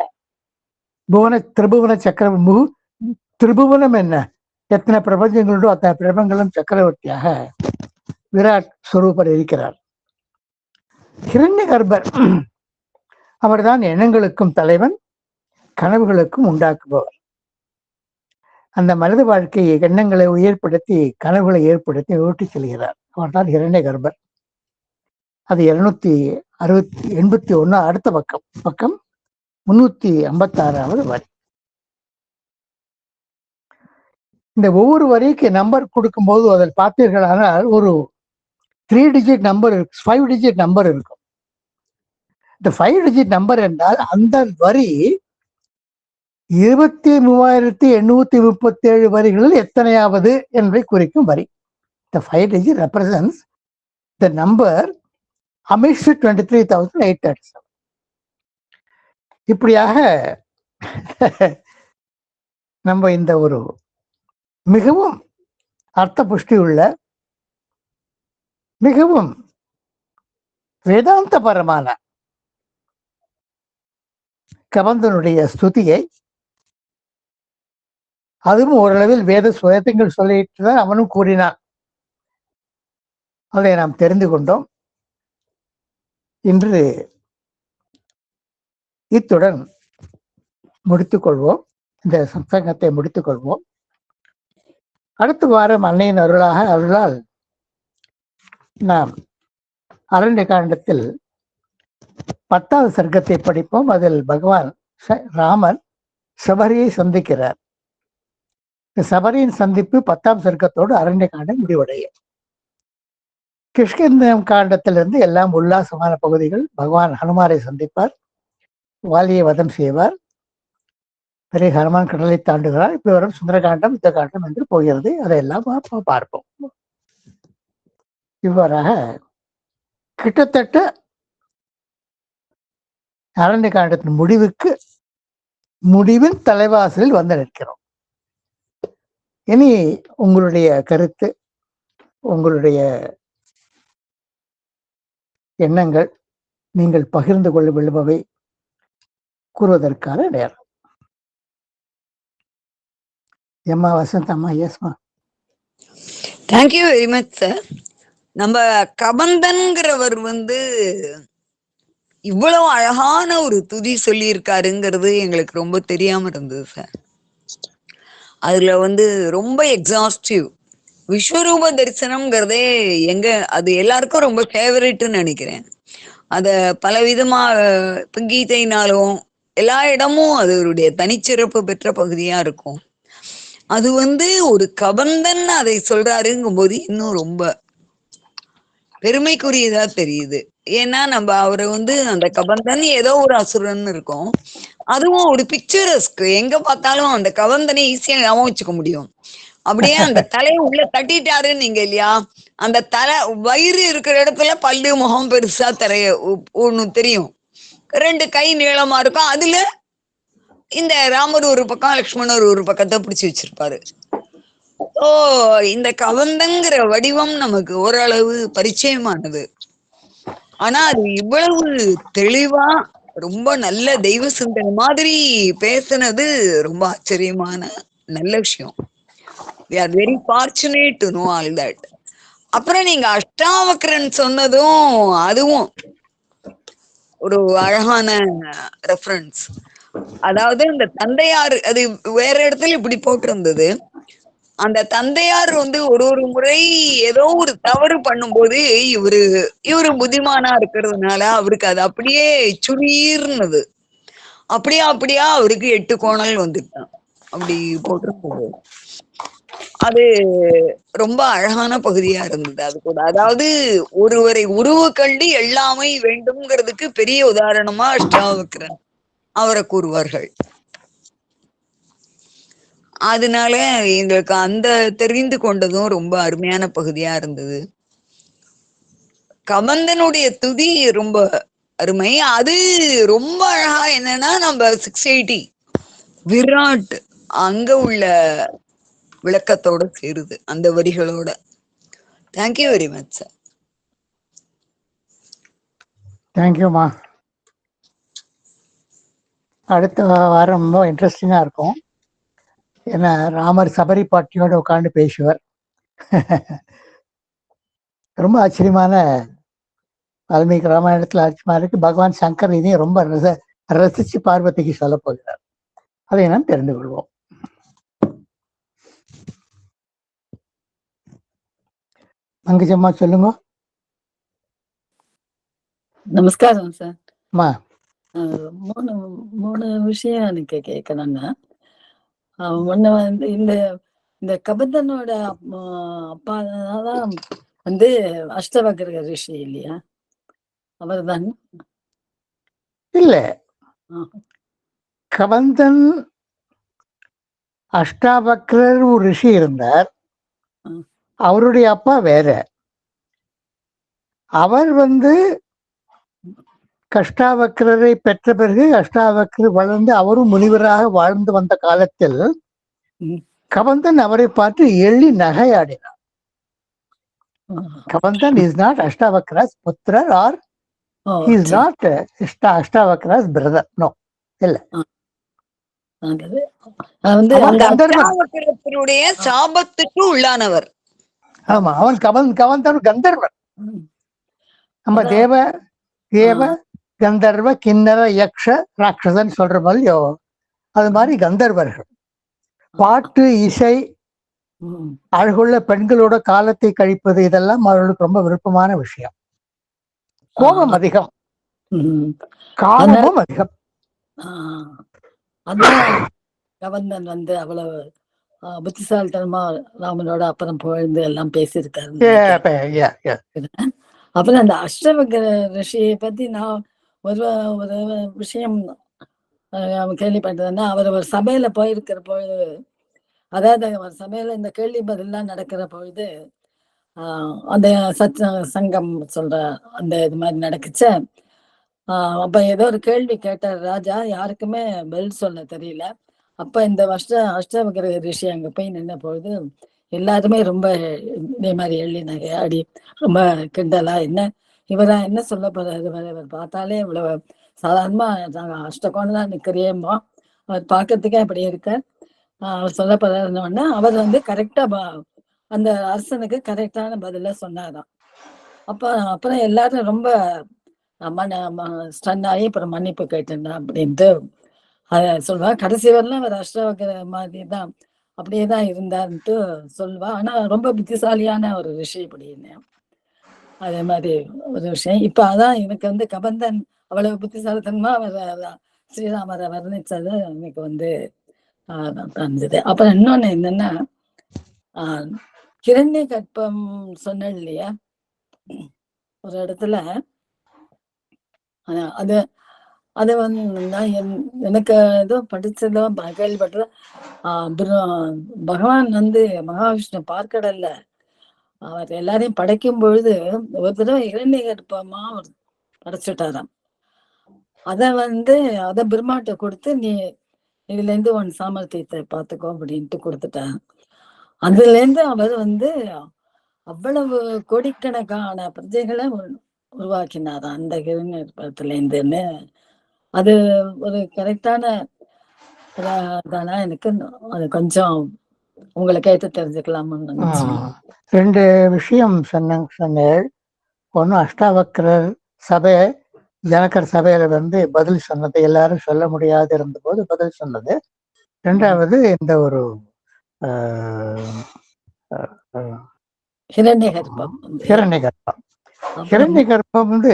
S1: திரிபுவன சக்கர திரிபுவனம் என்ன, எத்தனை பிரபஞ்சங்களுடோ அத்தனை பிரபங்களும் சக்கரவர்த்தியாக விராட் ஸ்வரூபர் இருக்கிறார். ஹிரண்ய கர்ப்பர், அவர்தான் எண்ணங்களுக்கும் தலைவன், கனவுகளுக்கும் உண்டாக்குபவர். அந்த மனித வாழ்க்கை எண்ணங்களை ஏற்படுத்தி கனவுகளை ஏற்படுத்தி ஓட்டி செல்கிறார். அவர்தான் இரண்டை கர்ப்பர். அது 281 அடுத்த பக்கம் 356வது வரி. இந்த ஒவ்வொரு வரிக்கு நம்பர் கொடுக்கும்போது அதில் பார்த்தீர்களானால் ஒரு 3 டிஜிட் நம்பர், 5 டிஜிட் நம்பர் இருக்கும். இந்த 5 டிஜிட் நம்பர் என்றால் அந்த வரி 23,837 வரிகளில் எத்தனையாவது என்பதை குறிக்கும் வரி. The 5 digit represents the number amidst 23,837. இப்படியாக நம்ம இந்த ஒரு மிகவும் அர்த்த புஷ்டி உள்ள மிகவும் வேதாந்தபரமான கபந்தனுடைய ஸ்துதியை, அதுவும் ஓரளவில் வேத சுயத்தங்கள் சொல்லிட்டு தான் அவனும் கூறினான். அதை நாம் தெரிந்து கொண்டோம். இன்று இத்துடன் முடித்துக் கொள்வோம். இந்த சத்சங்கத்தை முடித்துக் கொள்வோம். அடுத்த வாரம் அன்னையின் அருளால் நாம் அரண்ய காண்டத்தில் 10வது சர்க்கத்தை படிப்போம். அதில் பகவான் ராமன் சபரியை சந்திக்கிறார். சபரியின் சந்திப்பு 10ஆம் சர்க்கத்தோடு அரண்ய காண்டம் முடிவடையும். கிஷ்கிந்தம் காண்டத்திலிருந்து எல்லாம் உல்லாசமான பகுதிகள். பகவான் ஹனுமாரை சந்திப்பார், வாலியை வதம் செய்வார், பிறகு ஹனுமான் கடலை தாண்டுகிறார். இப்படி வரும் சுந்தரகாண்டம், யுத்த காண்டம் என்று போகிறது. அதையெல்லாம் பார்ப்போம். இவ்வாறாக கிட்டத்தட்ட அரண்ய காண்டத்தின் முடிவின் தலைவாசலில் வந்து நிற்கிறோம். இனி உங்களுடைய கருத்து, உங்களுடைய எண்ணங்கள், நீங்கள் பகிர்ந்து கொள்ள விரும்பவை கூறுவதற்கான நேரம். எம்மா வசந்த் அம்மா. எஸ்மா.
S2: Thank you very much sir. நம்ம கபந்தன்கிறவர் இவ்வளவு அழகான ஒரு துதி சொல்லியிருக்காருங்கிறது எங்களுக்கு ரொம்ப தெரியாம இருந்தது சார். அதுல ரொம்ப எக்ஸாஸ்டிவ் விஸ்வரூப தரிசனம்ங்கிறதே அது எல்லாருக்கும் ரொம்ப ஃபேவரட்னு நினைக்கிறேன். அத பலவிதமா கீதைனாலும் எல்லா இடமும் அது அவருடைய தனிச்சிறப்பு பெற்ற பகுதியா இருக்கும். அது ஒரு கபந்தன் அதை சொல்றாருங்கும் போது இன்னும் ரொம்ப பெருமைக்குரியதா தெரியுது. ஏன்னா நம்ம அவரை அந்த கபந்தன் ஏதோ ஒரு அசுரன் இருக்கும். அதுவும் ஒரு பிக்சரஸ்க்கு எங்க பார்த்தாலும் அந்த கபந்தனை ஈஸியா ஞாபகம் வச்சுக்க முடியும். அப்படியே அந்த தலையை உள்ள தட்டிட்டாருன்னு நீங்க இல்லையா, அந்த வயிறு இருக்கிற இடத்துல பல்லு முகம் பெருசா ஒண்ணு தெரியும், 2 கை நீளமா இருக்கும். அதுல இந்த ராமர் ஒரு பக்கம், லக்ஷ்மணர் ஒரு பக்கத்தை பிடிச்சு வச்சிருப்பாரு. இந்த கபந்தங்கிற வடிவம் நமக்கு ஓரளவு பரிச்சயமானது. ஆனா அது இவ்வளவு தெளிவா ரொம்ப நல்ல தெய்வ சிந்தனை மாதிரி பேசுனது ரொம்ப ஆச்சரியமான நல்ல விஷயம். We are very fortunate to know all that. அப்புறம் நீங்க அஷ்டாவக்ரன் சொன்னதும் அதுவும் ஒரு அழகான ரெஃபரன்ஸ். அதாவது இந்த தந்தையார், அது வேற இடத்துல இப்படி போட்டிருந்தது. அந்த தந்தையார் ஒரு முறை ஏதோ ஒரு தவறு பண்ணும்போது இவரு புத்திமானா இருக்கிறதுனால அவருக்கு அது அப்படியே சுரீர்னது. அப்படியா அவருக்கு 8 கோணல் வந்துட்டான். அப்படி போட்டிருந்தது. அது ரொம்ப அழகான பகுதியா இருந்தது. அது கூட அதாவது ஒருவரை உருவ கண்டு எல்லாமே வேண்டும்ங்கிறதுக்கு பெரிய உதாரணமா அஷ்டாவக்ரன் அவரை கூறுவார்கள். அதனால எங்களுக்கு அந்த தெரிந்து கொண்டதும் ரொம்ப அருமையான பகுதியா இருந்தது. கபந்தனுடைய துதி ரொம்ப அருமை. அது ரொம்ப அழகா என்னன்னா, நம்ம 680 விராட் அங்க உள்ள விளக்கத்தோட சேருது அந்த வரிகளோட. Thank you very much sir.
S1: தேங்க்யூமா. அடுத்த வாரம் ரொம்ப இன்ட்ரெஸ்டிங்கா இருக்கும். ஏன்னா ராமர் சபரி பாட்டியோட உட்காந்து பேசுவார். ரொம்ப ஆச்சரியமான வால்மீகி ராமாயணத்துல ஆச்சரியமா இருக்கு. பகவான் சங்கர் இதையும் ரொம்ப ரசிச்சு பார்வதிக்கு சொல்ல போகிறார். அதை நாம் தெரிந்து கொள்வோம். அங்கஜம்மா சொல்லுங்க.
S3: நமஸ்காரம் சார்.
S1: அம்மா,
S3: மூணு மூணு விஷயம் எனக்கு கேட்கணுங்க. ஒண்ணு வந்து இந்த கபந்தனோட அப்பா தான் வந்து அஷ்டவக்ர ரிஷி இல்லையா? அவர் தான்
S1: இல்ல, கபந்தன் அஷ்டாவக்ரர் ஒரு ரிஷி இருந்தார். அவருடைய அப்பா வேற. அவர் வந்து அஷ்டாவக்ரரை பெற்ற பிறகு அஷ்டாவக்ரர் வளர்ந்து அவரும் முனிவராக வாழ்ந்து வந்த காலத்தில் கபந்தன் அவரை பார்த்து எள்ளி நகையாடினார். கபந்தன் இஸ் நாட் அஷ்டாவக்ராஸ் புத்திரர் or he is not Ashtavakra's brother. No, இல்ல.
S2: அஷ்டாவக்ரத்தினுடைய சாபத்துக்கு உள்ளானவர்.
S1: ஆமா, அவன் கபந்தன் கந்தர்வன். நம்ம தேவ கந்தர்வ கிண்ணற யக்ஷ ராட்சசன் சொல்ற மாதிரியோ அது மாதிரி கந்தர்வர்கள் பாட்டு, இசை, அழகுள்ள பெண்களோட காலத்தை கழிப்பது இதெல்லாம் அவர்களுக்கு ரொம்ப விருப்பமான விஷயம். கோபம் அதிகம், காமமும் அதிகம்.
S3: கவர்னர் வந்து அவ்வளவு புத்திசாலித்தனமா ராமனோட அப்புறம் புகழ்ந்து எல்லாம் பேசியிருக்காரு. அப்புறம் அந்த அஷ்டவக்ர ரிஷியை பத்தி நான் ஒரு விஷயம் கேள்விப்பட்டதுன்னா, அவர் ஒரு சபையில போயிருக்கிற பொழுது, அதாவது ஒரு சபையில இந்த கேள்வி பதிலாம் நடக்கிற பொழுது அந்த சங்கம் சொல்ற அந்த இது மாதிரி நடக்குச்ச. அப்ப ஏதோ ஒரு கேள்வி கேட்டார் ராஜா, யாருக்குமே பதில் சொல்ல தெரியல. அப்ப இந்த அஷ்டவக்ர ரிஷி அங்க போய் நின்ன பொழுது எல்லாருமே ரொம்ப இதே மாதிரி எள்ளி நகையாடி ரொம்ப கிண்டலா, இவரா என்ன சொல்ல போறாரு, இவர் பார்த்தாலே இவ்வளவு சாதாரணமா அஷ்டகோணம் நிக்கிறியேமோ, அவர் பார்க்கறதுக்கே அப்படி இருக்கார், அவர் சொல்ல போறாருன்னு அவர் வந்து கரெக்டா அந்த அரசனுக்கு கரெக்டான பதில சொன்னாராம். அப்புறம் எல்லாரும் ரொம்ப ஸ்டன் ஆகி அப்புறம் மன்னிப்பு கேட்டுனா அப்படின்ட்டு சொல்வா. கடைசி வரலாம் அவர் அஷ்டவக்ர மாதிரி தான் அப்படியேதான் இருந்தாருன்ட்டு சொல்வா. ஆனா ரொம்ப புத்திசாலியான ஒரு விஷயம் அப்படின்னு அதே மாதிரி ஒரு விஷயம். இப்ப அதான் எனக்கு வந்து கபந்தன் அவ்வளவு புத்திசாலித்தனமா அவர் ஸ்ரீராமரை வர்ணிச்சது எனக்கு வந்து இருந்தது. அப்புறம் இன்னொன்னு என்னன்னா, கிரண்ய கற்பம் சொன்ன இல்லையா ஒரு இடத்துல, அது வந்து நான் எனக்கு ஏதோ படிச்சதோ கேள்விப்பட்டதோ, பகவான் வந்து மகாவிஷ்ணு பார்க்கடல்ல அவர் எல்லாரையும் படைக்கும் பொழுது ஒரு தடவை இரண்டை கற்பமா படைச்சுட்டாராம். அத பிரம்மாட்ட கொடுத்து, நீ இதுல இருந்து உன் சாமர்த்தியத்தை பார்த்துக்கோ அப்படின்ட்டு கொடுத்துட்டாங்க. அதுல இருந்து அவர் வந்து அவ்வளவு கோடிக்கணக்கான பிரஜைகளை உருவாக்கினாராம் அந்த கிரண்யத்துல இருந்துன்னு. அது ஒரு கரெக்டான தானா? எனக்கு அது கொஞ்சம் உங்களை கேட்டு தெரிஞ்சுக்கலாம்னு நினைச்சேன்.
S1: 2 விஷயம் சொன்னேன். ஒண்ணு அஷ்டாவக்ரர் சபை, ஜனகர் சபையில வந்து பதில் சொன்னது, எல்லாரும் சொல்ல முடியாது இருந்த போது பதில் சொன்னது. 2வது இந்த ஒரு
S3: ஹிரண்ய கர்ப்பம்.
S1: ஹிரண்ய கர்ப்பம் வந்து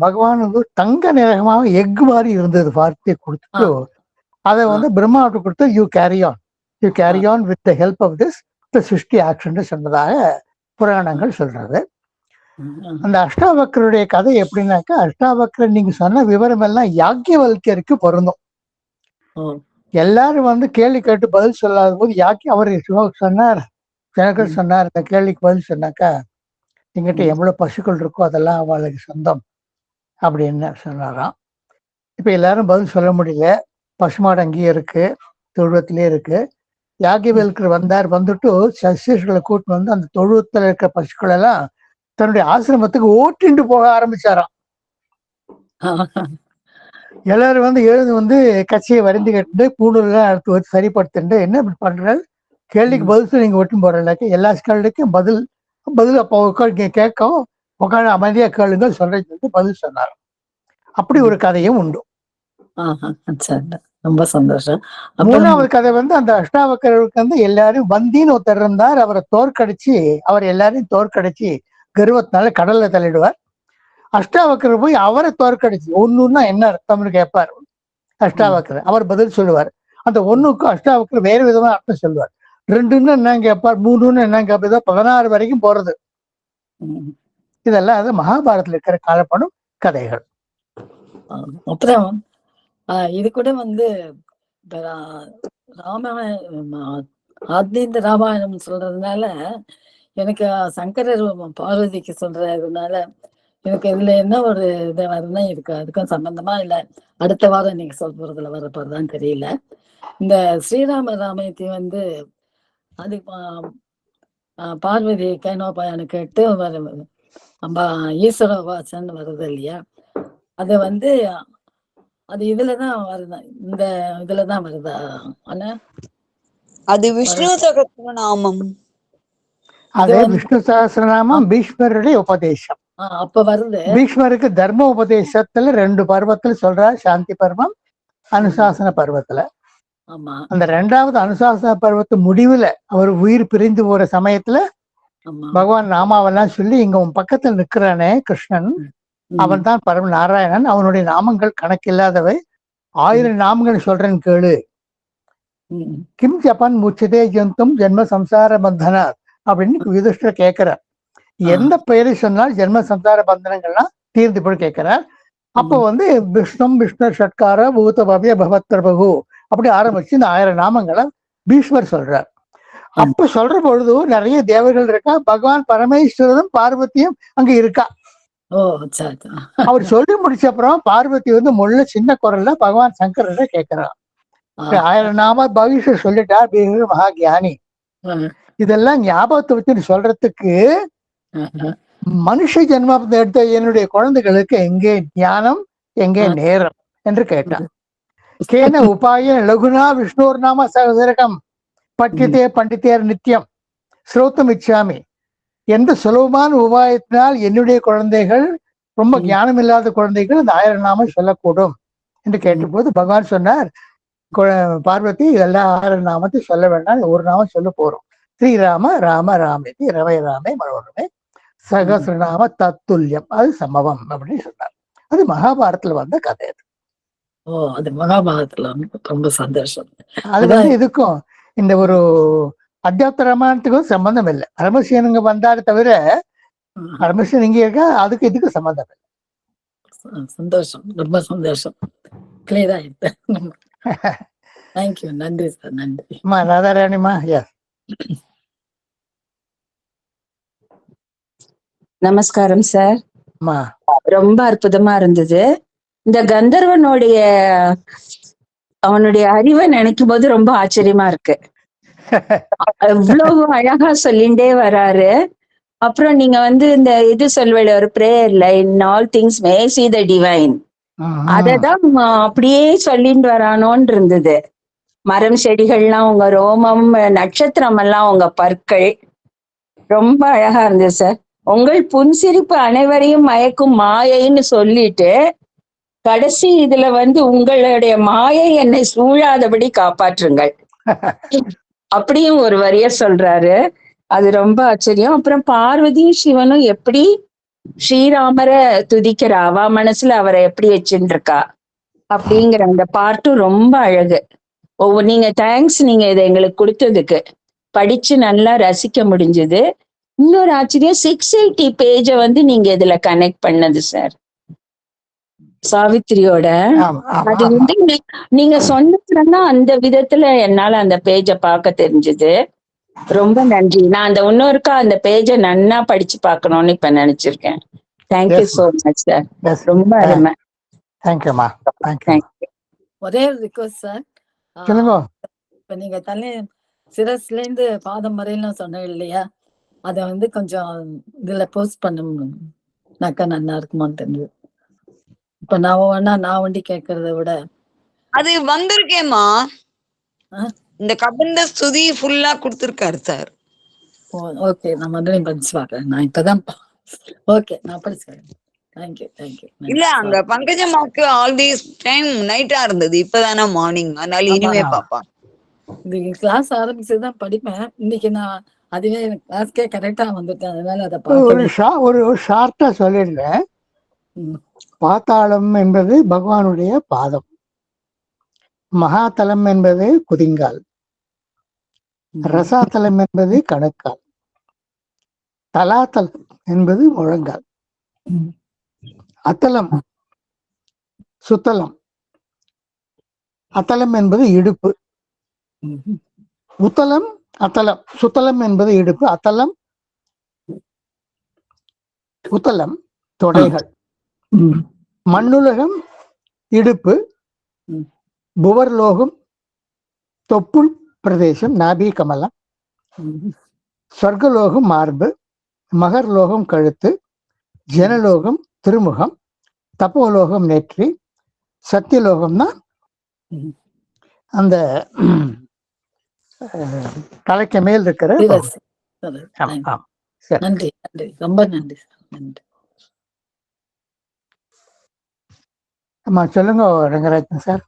S1: பகவான் வந்து தங்க நிறமாக எக் மாதிரி இருந்தது வார்த்தையை கொடுத்துட்டு அதை வந்து பிரம்மாவுக்கு கொடுத்து you carry on with the help of this சிருஷ்டி ஆக்ஷன் சொன்னதாக புராணங்கள் சொல்றது. அந்த அஷ்டாவக்ரருடைய கதை எப்படின்னாக்கா, அஷ்டாவக்ரர் நீங்க சொன்ன விவரம் எல்லாம் யாக்கியவல்யருக்கு பொருந்தும். எல்லாரும் வந்து கேள்வி கேட்டு பதில் சொல்லாத போது அவர் சொன்னார், ஜனகர் சொன்னார், இந்த கேள்விக்கு பதில் சொன்னாக்கா எங்கிட்ட எவ்வளவு பசுக்கள் இருக்கோ அதெல்லாம் அவளுக்கு சொந்தம் அப்படின்னு சொன்னாராம். இப்ப எல்லாரும் பதில் சொல்ல முடியல. பசுமாடு அங்கேயே இருக்கு, தொழுவத்திலே இருக்கு. யாக்கியவல்யர் வந்துட்டு சசிஷர்களை கூட்டு வந்து அந்த தொழுவத்துல இருக்கிற பசுக்கள் எல்லாம் தன்னுடைய ஆசிரமத்துக்கு ஓட்டிண்டு போக ஆரம்பிச்சாராம். எல்லாரும் வந்து எழுந்து வந்து கட்சியை வரைந்து கட்டு பூணூர்லாம் அடுத்து வச்சு சரிப்படுத்திட்டு, என்ன இப்படி பண்றாரு, கேள்விக்கு பதில் நீங்க ஓட்டும் போறீங்க, எல்லா கேள்விக்கும் பதில் அப்போ கேட்கவும் உட்காந்து அமைதியா கேளுங்க சொல்றது பதில் சொன்னார். அப்படி ஒரு கதையும் உண்டு.
S3: ரொம்ப சந்தோஷம்.
S1: 3வது கதை வந்து அந்த அஷ்டாவக்ரருக்கு வந்து எல்லாரும் வந்தின்னு ஒருத்தர் இருந்தார். அவரை தோற்கடிச்சு அவர் எல்லாரையும் தோற்கடிச்சு கர்வத்தினால கடல்ல தள்ளிடுவார். அஷ்டாவக்கர் போய் அவரை தோற்கடிச்சு ஒண்ணுன்னா என்ன அர்த்தம்னு கேட்பார் அஷ்டாவக்கர். அவர் பதில் சொல்லுவார். அந்த ஒண்ணுக்கும் அஷ்டாவக்கர் வேறு விதமா அர்த்தம் சொல்லுவார். 2ன்னு என்னன்னு கேட்பார், 3ன்னு என்னன்னு கேட்பதோ 16 வரைக்கும் போறது. இதெல்லாம் அது மகாபாரதத்துல இருக்கிற காலப்படும் கதைகள்.
S3: அப்புறம் இது கூட வந்து ராமாயணம் ஆத்மீக ராமாயணம் சொல்றதுனால எனக்கு சங்கரர் பார்வதிக்கு சொல்றதுனால எனக்கு இதுல என்ன ஒரு இது வருதுன்னா இருக்கு. அதுக்கும் சம்பந்தமா இல்ல அடுத்த வாரம் நீங்க சொல்ல போறதுல வர போறதான்னு தெரியல. இந்த ஸ்ரீராம ராமயத்தை வந்து அது பார்வதி கைனோபாயான்னு கேட்டு ஈஸ்வர வாசன் வருது இல்லையா, அது வந்து அது இதுலதான் வருதா, இந்த இதுலதான் வருதா? ஆனா
S2: அது விஷ்ணு சகஸ்ரநாமம்.
S1: அதே விஷ்ணு சகஸ்ரநாமம் பீஷ்மருடைய உபதேசம்.
S3: அப்ப வருது.
S1: பீஷ்மருக்கு தர்ம உபதேசத்துல 2 பருவத்துல சொல்றார். சாந்தி பருவம், அனுசாசன பருவத்துல. அந்த 2வது அனுசாசன பருவத்து முடிவுல அவர் உயிர் பிரிந்து போற சமயத்துல பகவான் நாமாவெல்லாம் சொல்லி, இங்க உன் பக்கத்துல நிக்கிறானே கிருஷ்ணன், அவன் தான் பரம நாராயணன், அவனுடைய நாமங்கள் கணக்கில்லாதவை, 1000 நாமங்கள் சொல்றேன்னு கேளு. கிம் ஜபன் முச்சதே ஜந்தும் ஜென்ம சம்சார பந்தனா அப்படின்னு யுதிஷ்டர் கேட்கிறார். எந்த பெயரை சொன்னால் ஜென்ம சம்சார பந்தனங்கள்லாம் தீர்ந்து போய் கேட்கிறார். அப்போ வந்து விஷ்ணு ஷட்கார பூத பவ்ய பகவத் பிரபு அப்படி ஆரம்பிச்சு இந்த 1000 நாமங்களை பீஷ்மர் சொல்றார். அப்ப சொல்ற பொழுது நிறைய தேவர்கள் இருக்கா, பகவான் பரமேஸ்வரனும் பார்வதியும் அங்க இருக்கா. அவர் சொல்லி முடிச்ச அப்புறம் பார்வதி வந்து முள்ள சின்ன குரல்ல பகவான் சங்கரரை கேட்கிறார். 1000 நாம பவிஷ்ய சொல்லிட்டார், மகா கியானி. இதெல்லாம் ஞாபகத்தை வச்சு சொல்றதுக்கு மனுஷ ஜென்மத்தை எடுத்த என்னுடைய குழந்தைகளுக்கு எங்கே ஞானம், எங்கே நேரம் என்று கேட்டான். கேன உபாய லகுனா விஷ்ணோர் நாம சகசரகம் பட்டித்தே பண்டித்தேர் நித்தியம் ஸ்ரோத்தம் இச்சாமி. எந்த சுலபமான உபாயத்தினால் என்னுடைய குழந்தைகள், ரொம்ப ஞானம் இல்லாத குழந்தைகள் இந்த 1000 நாமம் சொல்லக்கூடும் என்று கேட்டபோது பகவான் சொன்னார், பார்வதி இதெல்லாம் 1000 நாமத்தை சொல்ல வேண்டாம், ஒரு நாமம் சொல்ல போறோம். ஸ்ரீராம ராம ராமேதி ரவை ராமே மனோரமே சகசிரநாம தத்துல்யம், அது சமவம் அப்படின்னு சொன்னார். அது மகாபாரதத்துல வந்த கதை.
S3: அது மகாபாரதத்துல ரொம்ப சந்தோஷம்.
S1: அது வந்து இதுக்கும் இந்த ஒரு அத்தியாத்ம ராமாயணத்துக்கும் சம்பந்தம் இல்லை. பரமசிவனுங்க வந்தாரு தவிர பரமசிவன் இங்க இருக்கா, அதுக்கு இதுக்கு சம்பந்தம் இல்லை.
S3: சந்தோஷம், ரொம்ப சந்தோஷம். கிளியரா இருக்கு. தேங்க்யூ, நன்றி சார், நன்றி.
S1: ராதாராணிமா.
S4: நமஸ்காரம் சார். ரொம்ப அற்புதமா இருந்தது. இந்த கந்தர்வனுடைய அவனுடைய அறிவை நினைக்கும் போது ரொம்ப ஆச்சரியமா இருக்கு. எவ்வளவு அழகா சொல்லிண்டே வராரு. அப்புறம் நீங்க வந்து இந்த இது சொல்வேல ஒரு பிரேயர்ல, in all things may see the divine, அததான் அப்படியே சொல்லிட்டு வரானோன்னு இருந்தது. மரம் செடிகள்லாம் உங்க ரோமம், நட்சத்திரம் எல்லாம் உங்க பற்கள், ரொம்ப அழகா இருந்தது சார். உங்கள் புன்சிரிப்பு அனைவரையும் மயக்கும் மாயைன்னு சொல்லிட்டு கடைசி இதுல வந்து உங்களுடைய மாயை என்னை சூழாதபடி காப்பாற்றுங்கள் அப்படியும் ஒரு வரிய சொல்றாரு. அது ரொம்ப ஆச்சரியம். அப்புறம் பார்வதியும் சிவனும் எப்படி ஸ்ரீராமரை துதிக்கிறா, அவ மனசுல அவரை எப்படி வச்சுட்டு இருக்கா அப்படிங்கிற அந்த பார்ட்டும் ரொம்ப அழகு. நீங்க தேங்க்ஸ், நீங்க இதை எங்களுக்கு கொடுத்ததுக்கு. படிச்சு நல்லா ரசிக்க முடிஞ்சது. இன்னொரு ஆச்சரியம், 680 பேஜை வந்து நீங்க இதுல கனெக்ட் பண்ணது சார், சாவித்திரியோட. அது வந்து நீங்க சொன்னதுன்னா அந்த விதத்துல என்னால அந்த பேஜை பார்க்க தெரிஞ்சது. ரொம்ப நன்றி. நான் அந்த இன்னொருக்கா அந்த பேஜை நன்னா படிச்சு பார்க்கணும்னு இப்ப நினைச்சிருக்கேன். தேங்க்யூ சோ மச் சார், ரொம்ப அருமை.
S3: ஒரே ரிக்வெஸ்ட் சார், இப்ப நீங்க சிரஸ்ல இருந்து பாதம் வரையிலும் சொன்ன இல்லையா, அத வந்து கொஞ்சம் இதுல போஸ்ட் பண்ணணும்னாக்கா நல்லா இருக்குமான்னு தெரிஞ்சு. இப்ப நான் வண்டி கேட்கறத விட
S2: அது வந்திருக்கேம்மா. இந்த கபந்த ஸ்துதி ஃபுல்லா கொடுத்திருக்காரு சார்.
S3: ஓகே, நான் மறுபடியும் படிச்சு பாக்குறேன். நான் இப்பதான் ஓகே, நான் படிச்சுக்கிறேன். தேங்க்யூ.
S2: இல்ல, அங்க பங்கஜம்மாவுக்கு ஆல் திஸ் டைம் நைட்டா இருந்தது, இப்பதானே மார்னிங், அதனால இனிமே பாப்பான்.
S3: கிளாஸ் ஆரம்பிச்சுதான் படிப்பேன். இன்னைக்கு நான் அதுவே எனக்கு கிளாஸ்க்கே கரெக்டா வந்துட்டேன், அதனால அதை
S1: ஒரு
S3: பார்த்து
S1: ஒரு ஷார்ட்டா சொல்லிடுறேன். பாத்தாளம் என்பது பகவானுடைய பாதம், மகாதலம் என்பது குதிங்கால், ரசாதலம் என்பது கணுக்கால், தலாத்தலம் என்பது முழங்கால், அத்தலம் சுத்தலம், அத்தலம் என்பது இடுப்பு, உத்தலம் அத்தலம், சுத்தலம் என்பது இடுப்பு, அத்தலம் உத்தலம் தொடைகள், மண்ணுலகம் இடுப்பு, புவர்லோகம் தொப்புள் பிரதேசம் நாபி கமலம், சொர்க்கலோகம் மார்பு, மகர்லோகம் கழுத்து, ஜனலோகம் திருமுகம், தப்போலோகம் நெற்றி, சத்தியலோகம்னா அந்த தலைக்கு மேல் இருக்கிற.
S3: நன்றி நன்றி, ரொம்ப நன்றி சார், நன்றி.
S1: ஆமா, சொல்லுங்க ரங்கராஜன் சார்.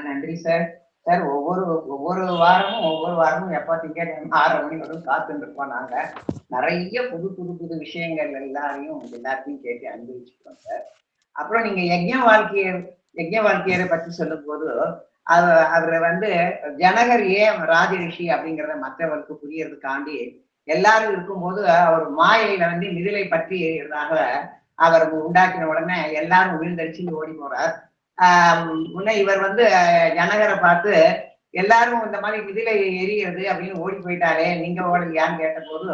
S5: நன்றி சார். சார், ஒவ்வொரு வாரமும் எப்ப திங்கட்கிழமை 6 மணி வரும் காத்துட்டு இருப்போம். நாங்க நிறைய புது விஷயங்கள் எல்லாத்தையும் கேட்டு அனுபவிச்சுக்கிறோம் சார். அப்புறம் நீங்க யஜ்ஞ வாழ்க்கையரை பற்றி சொல்லும் போது அவரை ஜனகர் ஏன் ராஜரிஷி அப்படிங்கிறத மற்றவருக்கு புரியறதுக்காண்டி எல்லாரும் இருக்கும்போது அவர் மாயையில மிதிலை பற்றியதாக அவர் உண்டாக்கின உடனே எல்லாரும் விழுந்தடிச்சு ஓடி போறார். முன்ன இவர் ஜனகரை பார்த்து எல்லாரும் இந்த மாதிரி மிதிலை எரிகிறது அப்படின்னு ஓடி போயிட்டாரே, நீங்க ஓடலையான்னு கேட்ட போது,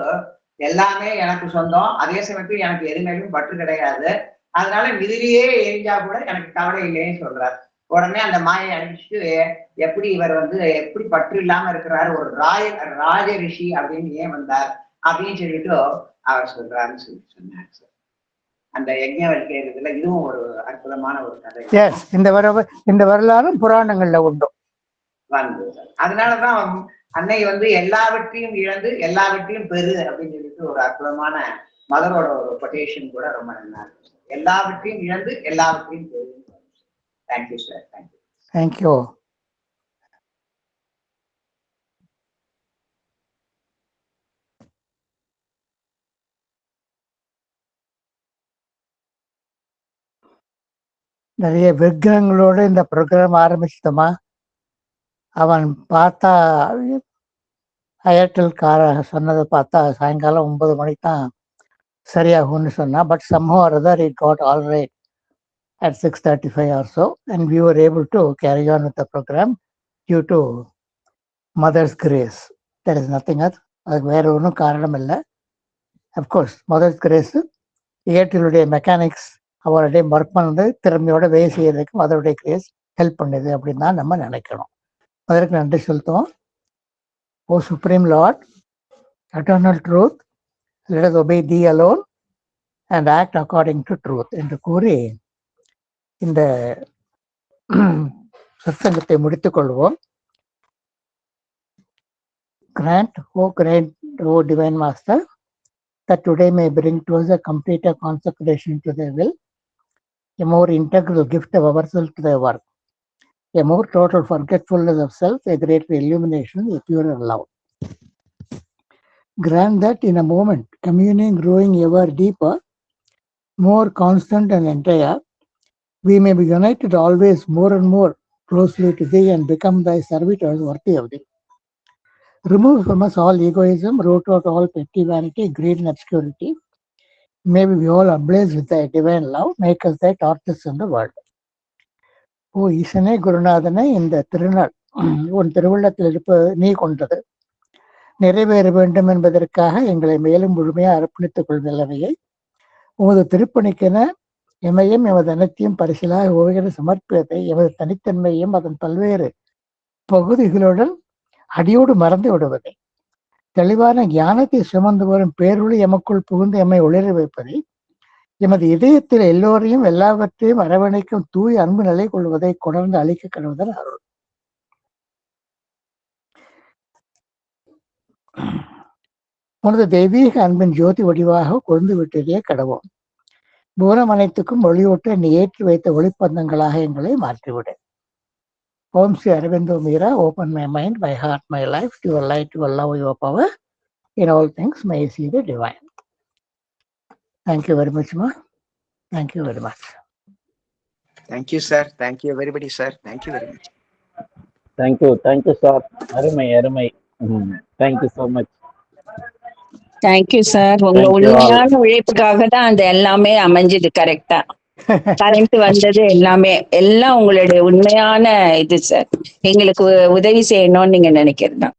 S5: எல்லாமே எனக்கு சொந்தம், அதே சமயத்தில் எனக்கு எதுமையிலும் பற்று கிடையாது, அதனால மிதிலையே எரிஞ்சா கூட எனக்கு கவலை இல்லைன்னு சொல்றார். உடனே அந்த மாயை அனுப்பிச்சுட்டு எப்படி இவர் எப்படி பற்று இல்லாம இருக்கிறாரு, ஒரு ராஜ ரிஷி அப்படின்னு ஏன் வந்தார் அப்படின்னு சொல்லிட்டு அவர் சொல்றாருன்னு சொன்னார் சார். அந்த யஜ்ஞவல்கியத்துல இதுவும் ஒரு அற்புதமான ஒரு கதை.
S1: இந்த வரலாறும் புராணங்கள்ல உண்டு
S5: வந்து. அதனாலதான் அன்னை எல்லாவற்றையும் இழந்து எல்லாவற்றையும் பெறு அப்படின்னு சொல்லிட்டு ஒரு அற்புதமான மதரோட ஒரு கொட்டேஷன் கூட ரொம்ப நல்லா இருக்கு. எல்லாவற்றையும் இழந்து எல்லாவற்றையும் பெறு. Thank you sir.
S1: தேங்க்யூ. நிறைய விக்கிரகங்களோட இந்த ப்ரோக்ராம் ஆரம்பிச்சிட்டோமா. அவன் பார்த்தா ஏர்டெல் சொன்னதை பார்த்தா சாயங்காலம் 9 மணிக்கு தான் சரியாகும்னு சொன்னா. But somehow or other it got all right at 6:35 or so, and we were able to carry on with the program due to mother's grace. There is nothing else. அதுக்கு வேற ஒன்றும் காரணம் இல்லை. அப்கோர்ஸ் மதர்ஸ் கிரேஸ், ஏர்டெல்லுடைய மெக்கானிக்ஸ் அவருடைய work பண்ணது திறமையோட வேலை செய்யறதுக்கு மதருடைய grace help பண்ணுது அப்படின்னு தான் நம்ம நினைக்கணும். அதற்கு நன்றி செலுத்துவோம். O supreme lord, eternal truth, let us obey thee alone and act according to truth என்று கூறி இந்த சத்சங்கத்தை முடித்துக் கொள்வோம். Grant, O Divine Master, that today may bring to us a completer consecration to thy will, a more integral gift of ourselves to thy work, a more total forgetfulness of self, a greater illumination, a purer love. Grant that in a moment, communing growing ever deeper, more constant and entire, we may be united always more and more closely to thee and become thy servitors worthy of thee. Remove from us all egoism, root out all petty vanity, greed and obscurity. May we be all ablaze with thy divine love, make us thy torches in the world. ஓ ஈசனே குருநாதனே, இந்த திருநாள் உன் திருவுள்ளத்தில் இருப்பது நீ கொண்டது நிறைவேற வேண்டும் என்பதற்காக எங்களை மேலும் முழுமையாக அர்ப்பணித்துக் கொள்வதையை உமது திருப்பணிக்கென எமையும் எமது அனைத்தையும் பரிசிலாக ஓய்கிற சமர்ப்பியத்தை எமது தனித்தன்மையும் அதன் பல்வேறு பகுதிகளுடன் அடியோடு மறந்து விடுவதை, தெளிவான ஞானத்தை சுமந்து வரும் பேரொளி எமக்குள் புகுந்து எம்மை ஒளிர வைப்பதை, எமது இதயத்தில் எல்லோரையும் எல்லாவற்றையும் அரவணைக்கும் தூய் அன்பு நிலை கொள்வதை கொணர்ந்து அளிக்க கடவுதல் அருள். உனது தெய்வீக அன்பின் ஜோதி வடிவாக கொழுந்து விட்டதே கடவோம். பூரம் அனைத்துக்கும் ஒளியூட்ட நீ ஏற்றி வைத்த ஒளிப்பந்தங்களாக எங்களை மாற்றிவிடு. Om Sri Aurobindo Mira, open my mind, my heart, my life, your light, your love, your power. in all things may see the divine. Thank you very much, Ma. Thank you very much.
S5: Thank you, sir. Thank you, everybody, sir. Thank you very much.
S6: Thank you, sir. அருமை அருமை. Thank you so much.
S4: Thank you sir. உங்க
S6: Thank you all.
S4: உண்மையான உழைப்புக்காக தான் அந்த எல்லாமே அமைஞ்சது கரெக்டா. Current வந்தது எல்லாமே எல்லாம் உங்களுடைய உண்மையான இது சார். எங்களுக்கு உதவி செய்யணும்னு நீங்க நினைக்கிறது தான்.